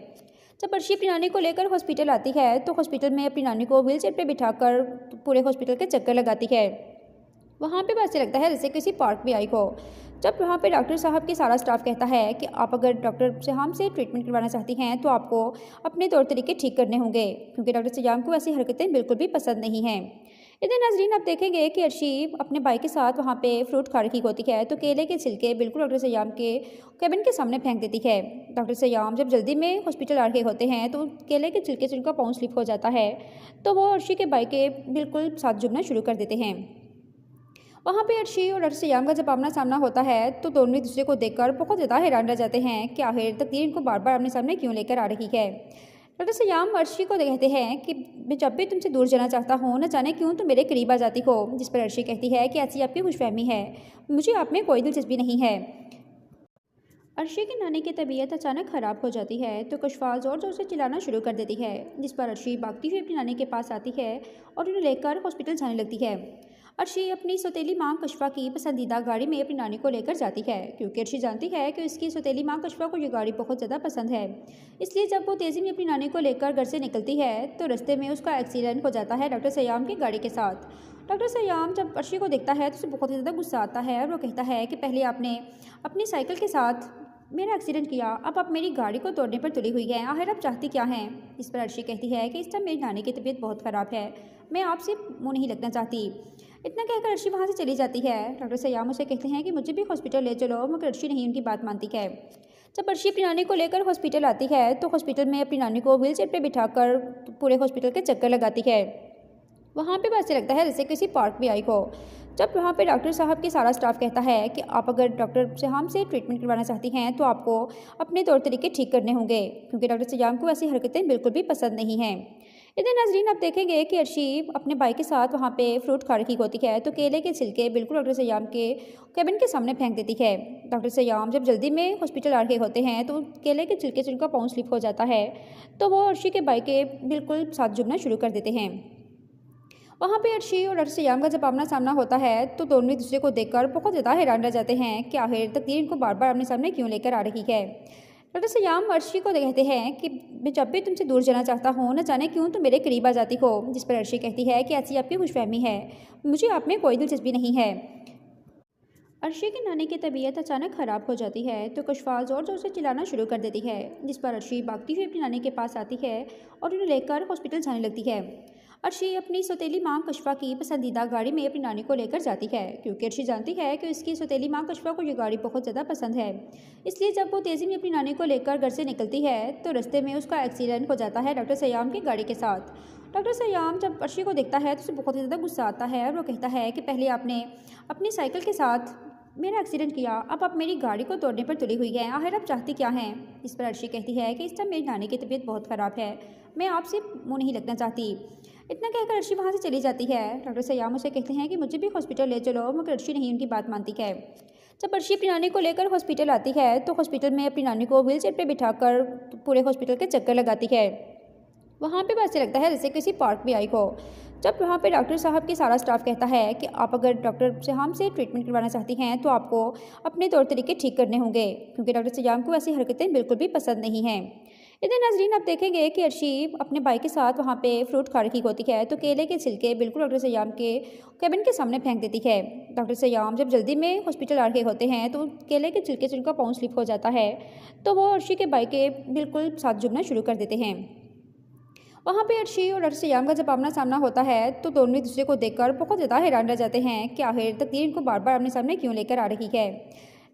Speaker 7: जब अर्शी अपनी नानी को लेकर हॉस्पिटल आती है तो हॉस्पिटल में अपनी नानी को व्हील चेयर पर बिठाकर पूरे हॉस्पिटल के चक्कर लगाती है। वहाँ पे वैसे लगता है जैसे किसी पार्क भी आई हो। जब वहाँ पे डॉक्टर साहब के सारा स्टाफ कहता है कि आप अगर डॉक्टर सयाम से ट्रीटमेंट करवाना चाहती हैं तो आपको अपने तौर तरीके ठीक करने होंगे, क्योंकि डॉक्टर सयाम को ऐसी हरकतें बिल्कुल भी पसंद नहीं हैं। इधर नाजरीन आप देखेंगे कि अर्शी अपने भाई के साथ वहाँ पे फ्रूट खा रखी होती है तो केले के छिलके बिल्कुल डॉक्टर सयाम के केबिन के सामने फेंक देती है। डॉक्टर सयाम जब जल्दी में हॉस्पिटल आ रहे होते हैं तो केले के छिलके से उनका पाँव स्लिप हो जाता है, तो वो अर्शी के भाई के बिल्कुल साथ जुड़ना शुरू कर देते हैं। वहाँ पे अर्शी और डॉक्टर सयाम का जब आमना सामना होता है तो दोनों एक दूसरे को देखकर बहुत ज़्यादा हैरान रह जाते हैं कि आखिर तकदीर इनको बार बार अपने सामने क्यों लेकर आ रही है। डॉक्टर सयाम अर्शी को कहते हैं कि मैं जब भी तुमसे दूर जाना चाहता हूँ न जाने क्यों तुम मेरे करीब आ जाती हो। जिस पर अर्शी कहती है कि ऐसी आपकी खुशफहमी है, मुझे आप में कोई दिलचस्पी नहीं है। अर्शी की नानी की तबीयत अचानक ख़राब हो जाती है तो कशफा ज़ोर ज़ोर से चिल्लाना शुरू कर देती है, जिस पर अर्शी भागती हुई अपनी नानी के पास आती है और उन्हें लेकर हॉस्पिटल जाने लगती है। अर्शी अपनी सौतेली मां कशफा की पसंदीदा गाड़ी में अपनी नानी को लेकर जाती है, क्योंकि अर्शी जानती है कि उसकी सौतेली मां कशफा को ये गाड़ी बहुत ज़्यादा पसंद है। इसलिए जब वो तेज़ी में अपनी नानी को लेकर घर से निकलती है तो रास्ते में उसका एक्सीडेंट हो जाता है डॉक्टर सयाम की गाड़ी के साथ। डॉक्टर सयाम जब अर्शी को देखता है तो उसे बहुत ही ज़्यादा गुस्सा आता है और वो कहता है कि पहले आपने अपनी साइकिल के साथ मेरा एक्सीडेंट किया, अब आप मेरी गाड़ी को तोड़ने पर तुली हुई हैं, आखिर आप चाहती क्या हैं। इस पर अर्शी कहती है कि इस टाइम मेरी नानी की तबीयत बहुत ख़राब है, मैं आपसे मुँह नहीं लगना चाहती। इतना कहकर अर्शी वहाँ से चली जाती है। डॉक्टर सयाम उसे कहते हैं कि मुझे भी हॉस्पिटल ले चलो, मगर अर्शी नहीं उनकी बात मानती है। जब अर्शी अपनी नानी को लेकर हॉस्पिटल आती है तो हॉस्पिटल में अपनी नानी को व्हील चेयर पर बिठाकर पूरे हॉस्पिटल के चक्कर लगाती है। वहाँ पे वैसे लगता है जैसे किसी पार्क भी आई हो। जब वहाँ पे डॉक्टर साहब के सारा स्टाफ कहता है कि आप अगर डॉक्टर सयाम से ट्रीटमेंट करवाना चाहती हैं तो आपको अपने तौर तरीके ठीक करने होंगे, क्योंकि डॉक्टर सयाम को ऐसी हरकतें बिल्कुल भी पसंद नहीं हैं। इधर नाजरीन आप देखेंगे कि अर्शी अपने भाई के साथ वहाँ पे फ्रूट खा रखी होती है तो केले के छिलके बिल्कुल डॉक्टर सयाम के केबिन के सामने फेंक देती है। डॉक्टर सयाम जब जल्दी में हॉस्पिटल आ रहे होते हैं तो केले के छिलके से उनका पाँव स्लिप हो जाता है, तो वो अर्शी के भाई के बिल्कुल साथ जुड़ना शुरू कर देते हैं। वहाँ पे अर्शी और डॉक्टर सयाम का जब आमना सामना होता है तो दोनों एक दूसरे को देखकर बहुत ज़्यादा हैरान रह जाते हैं कि आखिर तकदीर इनको बार बार अपने सामने क्यों लेकर आ रही है। डॉक्टर सयाम अर्शी को कहते हैं कि मैं जब भी तुमसे दूर जाना चाहता हूँ न जाने क्यों तुम मेरे करीब आ जाती हो। जिस पर अर्शी कहती है कि ऐसी आपकी खुशफहमी है, मुझे आप में कोई दिलचस्पी नहीं है। अर्शी की नानी की तबीयत अचानक ख़राब हो जाती है तो कशफा ज़ोर ज़ोर से चिल्लाना शुरू कर देती है, जिस पर अर्शी भागती हुई अपनी नानी के पास आती है और उन्हें लेकर हॉस्पिटल जाने लगती है। अर्शी अपनी सौतेली मां कशफा की पसंदीदा गाड़ी में अपनी नानी को लेकर जाती है, क्योंकि अर्शी जानती है कि उसकी सौतेली मां कशफा को ये गाड़ी बहुत ज़्यादा पसंद है। इसलिए जब वो तेज़ी में अपनी नानी को लेकर घर से निकलती है तो रास्ते में उसका एक्सीडेंट हो जाता है डॉक्टर सयाम की गाड़ी के साथ। डॉक्टर सयाम जब अर्शी को देखता है तो उसे बहुत ही ज़्यादा गुस्सा आता है और वो कहता है कि पहले आपने अपनी साइकिल के साथ मेरा एक्सीडेंट किया, अब आप मेरी गाड़ी को तोड़ने पर तुली हुई हैं, आखिर आप चाहती क्या हैं। इस पर अर्शी कहती है कि इस टाइम मेरी नानी की तबीयत बहुत ख़राब है, मैं आपसे मुँह नहीं लगना चाहती। इतना कहकर अर्शी वहाँ से चली जाती है। डॉक्टर सयाम उसे कहते हैं कि मुझे भी हॉस्पिटल ले चलो, मगर अर्शी नहीं उनकी बात मानती है। जब अर्शी अपनी नानी को लेकर हॉस्पिटल आती है तो हॉस्पिटल में अपनी नानी को व्हील चेयर पर बिठाकर पूरे हॉस्पिटल के चक्कर लगाती है। वहाँ पे वैसे लगता है जैसे किसी पार्क में आई हो। जब वहाँ पे डॉक्टर साहब की सारा स्टाफ कहता है कि आप अगर डॉक्टर सयाम से ट्रीटमेंट करवाना चाहती हैं तो आपको अपने तौर तरीके ठीक करने होंगे, क्योंकि डॉक्टर सयाम को ऐसी हरकतें बिल्कुल भी पसंद नहीं हैं। इधर नाजरीन आप देखेंगे कि अर्शी अपने भाई के साथ वहाँ पे फ्रूट खा रखी होती है तो केले के छिलके बिल्कुल डॉक्टर सयाम के केबिन के सामने फेंक देती है। डॉक्टर सयाम जब जल्दी में हॉस्पिटल आ रहे होते हैं तो केले के छिलके से उनका पाँव स्लिप हो जाता है, तो वो अर्शी के भाई के बिल्कुल साथ जुड़ना शुरू कर देते हैं। वहाँ पे अर्शी और डॉक्टर सयाम का जब आमना सामना होता है तो दोनों एक दूसरे को देखकर बहुत ज़्यादा हैरान रह जाते हैं कि आखिर तकदीर इनको बार बार अपने सामने क्यों लेकर आ रही है।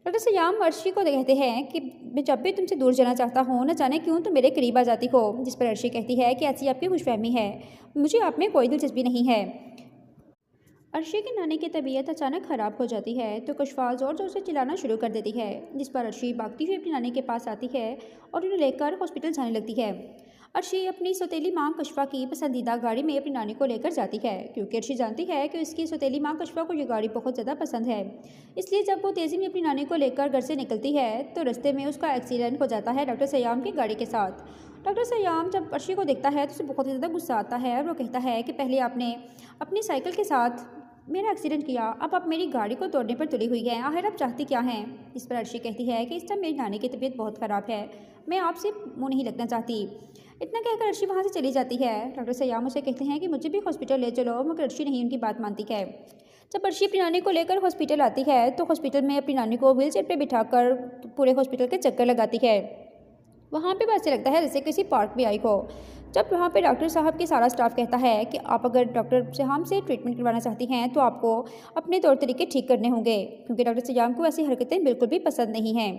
Speaker 7: डॉक्टर सयाम अर्शी को कहते हैं कि मैं जब भी तुमसे दूर जाना चाहता हूँ, न जाने क्यों तुम मेरे करीब आ जाती हो। जिस पर अर्शी कहती है कि ऐसी आपकी खुशफहमी है, मुझे आप में कोई दिलचस्पी नहीं है। अर्शी की नानी की तबीयत अचानक ख़राब हो जाती है तो कशफा ज़ोर ज़ोर से चिल्लाना शुरू कर देती है, जिस पर अर्शी भागती हुई अपनी नानी के पास आती है और उन्हें लेकर हॉस्पिटल जाने लगती है। अर्शी अपनी सौतेली मां कशफा की पसंदीदा गाड़ी में अपनी नानी को लेकर जाती है, क्योंकि अर्शी जानती है कि उसकी सौतेली मां कशफा को ये गाड़ी बहुत ज़्यादा पसंद है। इसलिए जब वो तेज़ी में अपनी नानी को लेकर घर से निकलती है तो रास्ते में उसका एक्सीडेंट हो जाता है डॉक्टर सयाम की गाड़ी के साथ। डॉक्टर सयाम जब अर्शी को देखता है तो उसे बहुत ही ज़्यादा गुस्सा आता है और वो कहता है कि पहले आपने अपनी साइकिल के साथ मेरा एक्सीडेंट किया, अब आप मेरी गाड़ी को तोड़ने पर तुली हुई हैं, आखिर आप चाहती क्या हैं। इस पर अर्शी कहती है कि इस टाइम मेरी नानी की तबीयत बहुत ख़राब है, मैं आपसे मुँह नहीं लगना चाहती। इतना कहकर अर्शी वहाँ से चली जाती है। डॉक्टर सयाम उसे कहते हैं कि मुझे भी हॉस्पिटल ले चलो, मगर अर्शी नहीं उनकी बात मानती है। जब अर्शी अपनी नानी को लेकर हॉस्पिटल आती है तो हॉस्पिटल में अपनी नानी को व्हील चेयर पर बिठाकर पूरे हॉस्पिटल के चक्कर लगाती है। वहाँ पे वैसे लगता है जैसे किसी पार्क में आई हो। जब वहाँ पे डॉक्टर साहब की सारा स्टाफ कहता है कि आप अगर डॉक्टर सयाम से ट्रीटमेंट करवाना चाहती हैं तो आपको अपने तौर तरीके ठीक करने होंगे, क्योंकि डॉक्टर सयाम को ऐसी हरकतें बिल्कुल भी पसंद नहीं हैं।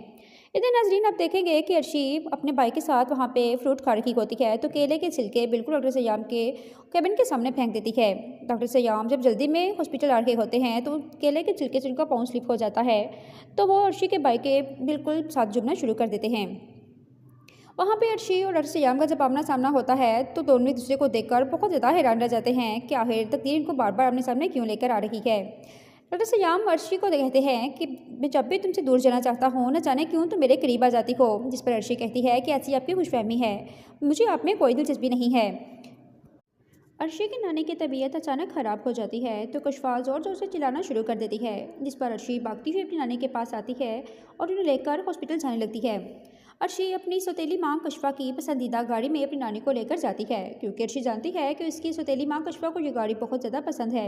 Speaker 7: इधर नाजरीन आप देखेंगे कि अर्शी अपने भाई के साथ वहाँ पे फ्रूट खा रखी होती है तो केले के छिलके बिल्कुल डॉक्टर सयाम के केबिन के सामने फेंक देती है। डॉक्टर सयाम जब जल्दी में हॉस्पिटल आ रहे होते हैं तो केले के छिलके से उनका पाँव स्लिप हो जाता है, तो वो अर्शी के भाई के बिल्कुल साथ जुड़ना शुरू कर देते हैं। वहाँ पे अर्शी और डॉक्टर सयाम का जब आमना सामना होता है तो दोनों एक दूसरे को देखकर बहुत ज़्यादा हैरान रह जाते हैं कि आखिर तकदीर इनको बार बार अपने सामने क्यों लेकर आ रही है। डॉक्टर सयाम अर्शी को कहते हैं कि मैं जब भी तुमसे दूर जाना चाहता हूँ, न जाने क्यों तुम मेरे करीब आ जाती हो। जिस पर अर्शी कहती है कि ऐसी आपकी खुशफहमी है, मुझे आप में कोई दिलचस्पी नहीं है। अर्शी की नानी की तबीयत अचानक ख़राब हो जाती है तो कशफा ज़ोर ज़ोर से चिल्लाना शुरू कर देती है, जिस पर अर्शी भागती हुई अपनी नानी के पास आती है और उन्हें लेकर हॉस्पिटल जाने लगती है। अर्शी अपनी सौतेली मां कशफा की पसंदीदा गाड़ी में अपनी नानी को लेकर जाती है, क्योंकि अर्शी जानती है कि उसकी सौतेली मां कशफा को ये गाड़ी बहुत ज़्यादा पसंद है।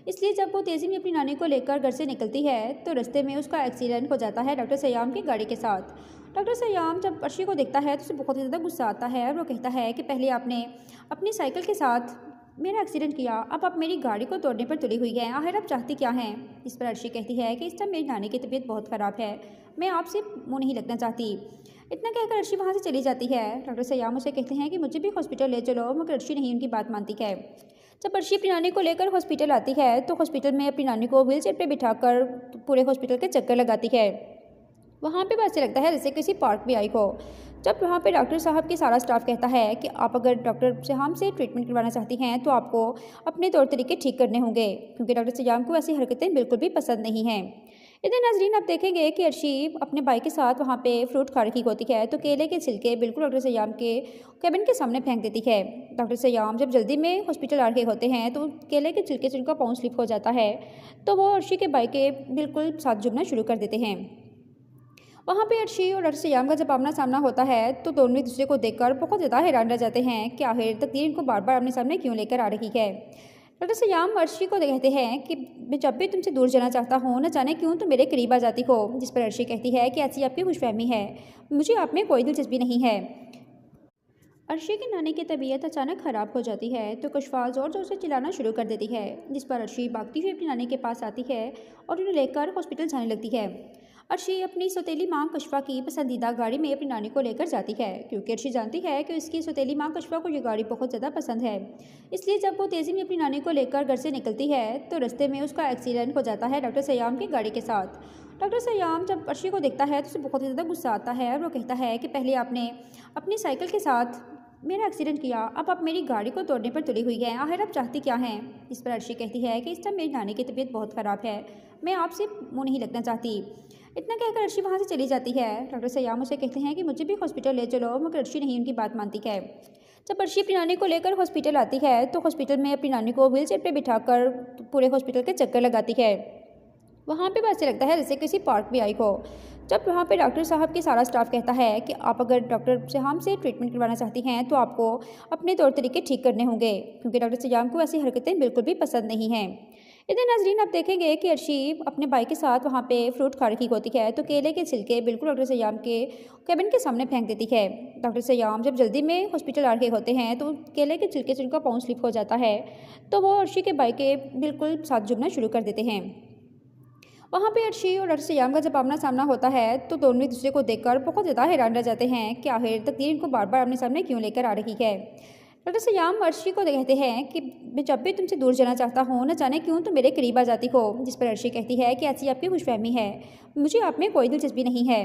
Speaker 7: इसलिए जब वो तेज़ी में अपनी नानी को लेकर घर से निकलती है तो रास्ते में उसका एक्सीडेंट हो जाता है डॉक्टर सयाम की गाड़ी के साथ। डॉक्टर सयाम जब अर्शी को देखता है तो उसे बहुत ही ज़्यादा गुस्सा आता है और वो कहता है कि पहले आपने अपनी साइकिल के साथ मेरा एक्सीडेंट किया, अब आप मेरी गाड़ी को तोड़ने पर तुली हुई हैं, आखिर आप चाहती क्या हैं। इस पर अर्शी कहती है कि इस टाइम मेरी नानी की तबीयत बहुत ख़राब है, मैं आपसे मुँह नहीं लगना चाहती। इतना कहकर अर्शी वहाँ से चली जाती है। डॉक्टर सयाम उसे कहते हैं कि मुझे भी हॉस्पिटल ले चलो, मगर अर्शी नहीं उनकी बात मानती है। जब अर्शी अपनी नानी को लेकर हॉस्पिटल आती है तो हॉस्पिटल में अपनी नानी को व्हील चेयर पर बिठाकर पूरे हॉस्पिटल के चक्कर लगाती है। वहाँ पे वैसे लगता है जैसे किसी पार्क में आई हो। जब वहाँ पे डॉक्टर साहब की सारा स्टाफ कहता है कि आप अगर डॉक्टर सयाम से ट्रीटमेंट करवाना चाहती हैं तो आपको अपने तौर तरीके ठीक करने होंगे, क्योंकि डॉक्टर सयाम को ऐसी हरकतें बिल्कुल भी पसंद नहीं हैं। इधर नाजरीन आप देखेंगे कि अर्शी अपने भाई के साथ वहाँ पे फ्रूट खा रखी होती है तो केले के छिलके बिल्कुल डॉक्टर सयाम के केबिन के सामने फेंक देती है। डॉक्टर सयाम जब जल्दी में हॉस्पिटल आ रहे होते हैं तो केले के छिलके से उनका पाँव स्लिप हो जाता है, तो वो अर्शी के भाई के बिल्कुल साथ जुड़ना शुरू कर देते हैं। वहाँ पे अर्शी और डॉक्टर सयाम का जब आमना सामना होता है तो दोनों एक दूसरे को देखकर बहुत ज़्यादा हैरान रह जाते हैं कि आखिर तकदीर इनको बार बार अपने सामने क्यों लेकर आ रही है। डॉक्टर सयाम अर्शी को कहते हैं कि मैं जब भी तुमसे दूर जाना चाहता हूँ, न जाने क्यों तुम मेरे करीब आ जाती हो। जिस पर अर्शी कहती है कि ऐसी आपकी खुशफहमी है, मुझे आप में कोई दिलचस्पी नहीं है। अर्शी की नानी की तबीयत अचानक ख़राब हो जाती है तो कशफा ज़ोर ज़ोर से चिल्लाना शुरू कर देती है, जिस पर अर्शी भागती हुई अपनी नानी के पास आती है और उन्हें लेकर हॉस्पिटल जाने लगती है। अर्शी अपनी सौतेली माँ कशफा की पसंदीदा गाड़ी में अपनी नानी को लेकर जाती है, क्योंकि अर्शी जानती है कि उसकी सौतेली माँ कशफा को ये गाड़ी बहुत ज़्यादा पसंद है। इसलिए जब वो तेज़ी में अपनी नानी को लेकर घर से निकलती है तो रास्ते में उसका एक्सीडेंट हो जाता है डॉक्टर सयाम की गाड़ी के साथ। डॉक्टर सयाम जब अर्शी को देखता है तो उसे बहुत ज़्यादा गुस्सा आता है और वो कहता है कि पहले आपने अपनी साइकिल के साथ मेरा एक्सीडेंट किया, अब आप मेरी गाड़ी को तोड़ने पर तुली हुई हैं, आखिर आप चाहती क्या हैं। इस पर अर्शी कहती है कि इस टाइम मेरी नानी की तबीयत बहुत ख़राब है, मैं आपसे मुँह नहीं लगना चाहती। इतना कहकर अर्शी वहाँ से चली जाती है। डॉक्टर सयाम उसे कहते हैं कि मुझे भी हॉस्पिटल ले चलो, मगर अर्शी नहीं उनकी बात मानती है। जब अर्शी अपनी नानी को लेकर हॉस्पिटल आती है तो हॉस्पिटल में अपनी नानी को व्हील चेयर पर बिठाकर पूरे हॉस्पिटल के चक्कर लगाती है। वहाँ पे वैसे लगता है जैसे किसी पार्क में आई हो। जब वहाँ पे डॉक्टर साहब के सारा स्टाफ कहता है कि आप अगर डॉक्टर सयाम से ट्रीटमेंट करवाना चाहती हैं तो आपको अपने तौर तरीके ठीक करने होंगे, क्योंकि डॉक्टर सयाम को ऐसी हरकतें बिल्कुल भी पसंद नहीं हैं। इधर नाजरीन आप देखेंगे कि अर्शी अपने भाई के साथ वहाँ पे फ्रूट खा रखी होती है तो केले के छिलके बिल्कुल डॉक्टर सयाम के केबिन के सामने फेंक देती है। डॉक्टर सयाम जब जल्दी में हॉस्पिटल आ रहे होते हैं तो केले के छिलके से उनका पाँव स्लिप हो जाता है तो वो अर्शी के भाई के बिल्कुल साथ जुड़ना शुरू कर देते हैं। वहाँ पे अर्शी और डॉक्टर सयाम का जब आमना सामना होता है तो दोनों एक दूसरे को देखकर बहुत ज़्यादा हैरान रह जाते हैं कि आखिर तकदीर इनको बार बार अपने सामने क्यों लेकर आ रही है। डॉक्टर सयाम अर्शी को कहते हैं कि मैं जब भी तुमसे दूर जाना चाहता हूँ, न जाने क्यों तुम मेरे करीब आ जाती हो। जिस पर अर्शी कहती है कि ऐसी आपकी खुशफहमी है, मुझे आप में कोई दिलचस्पी नहीं है।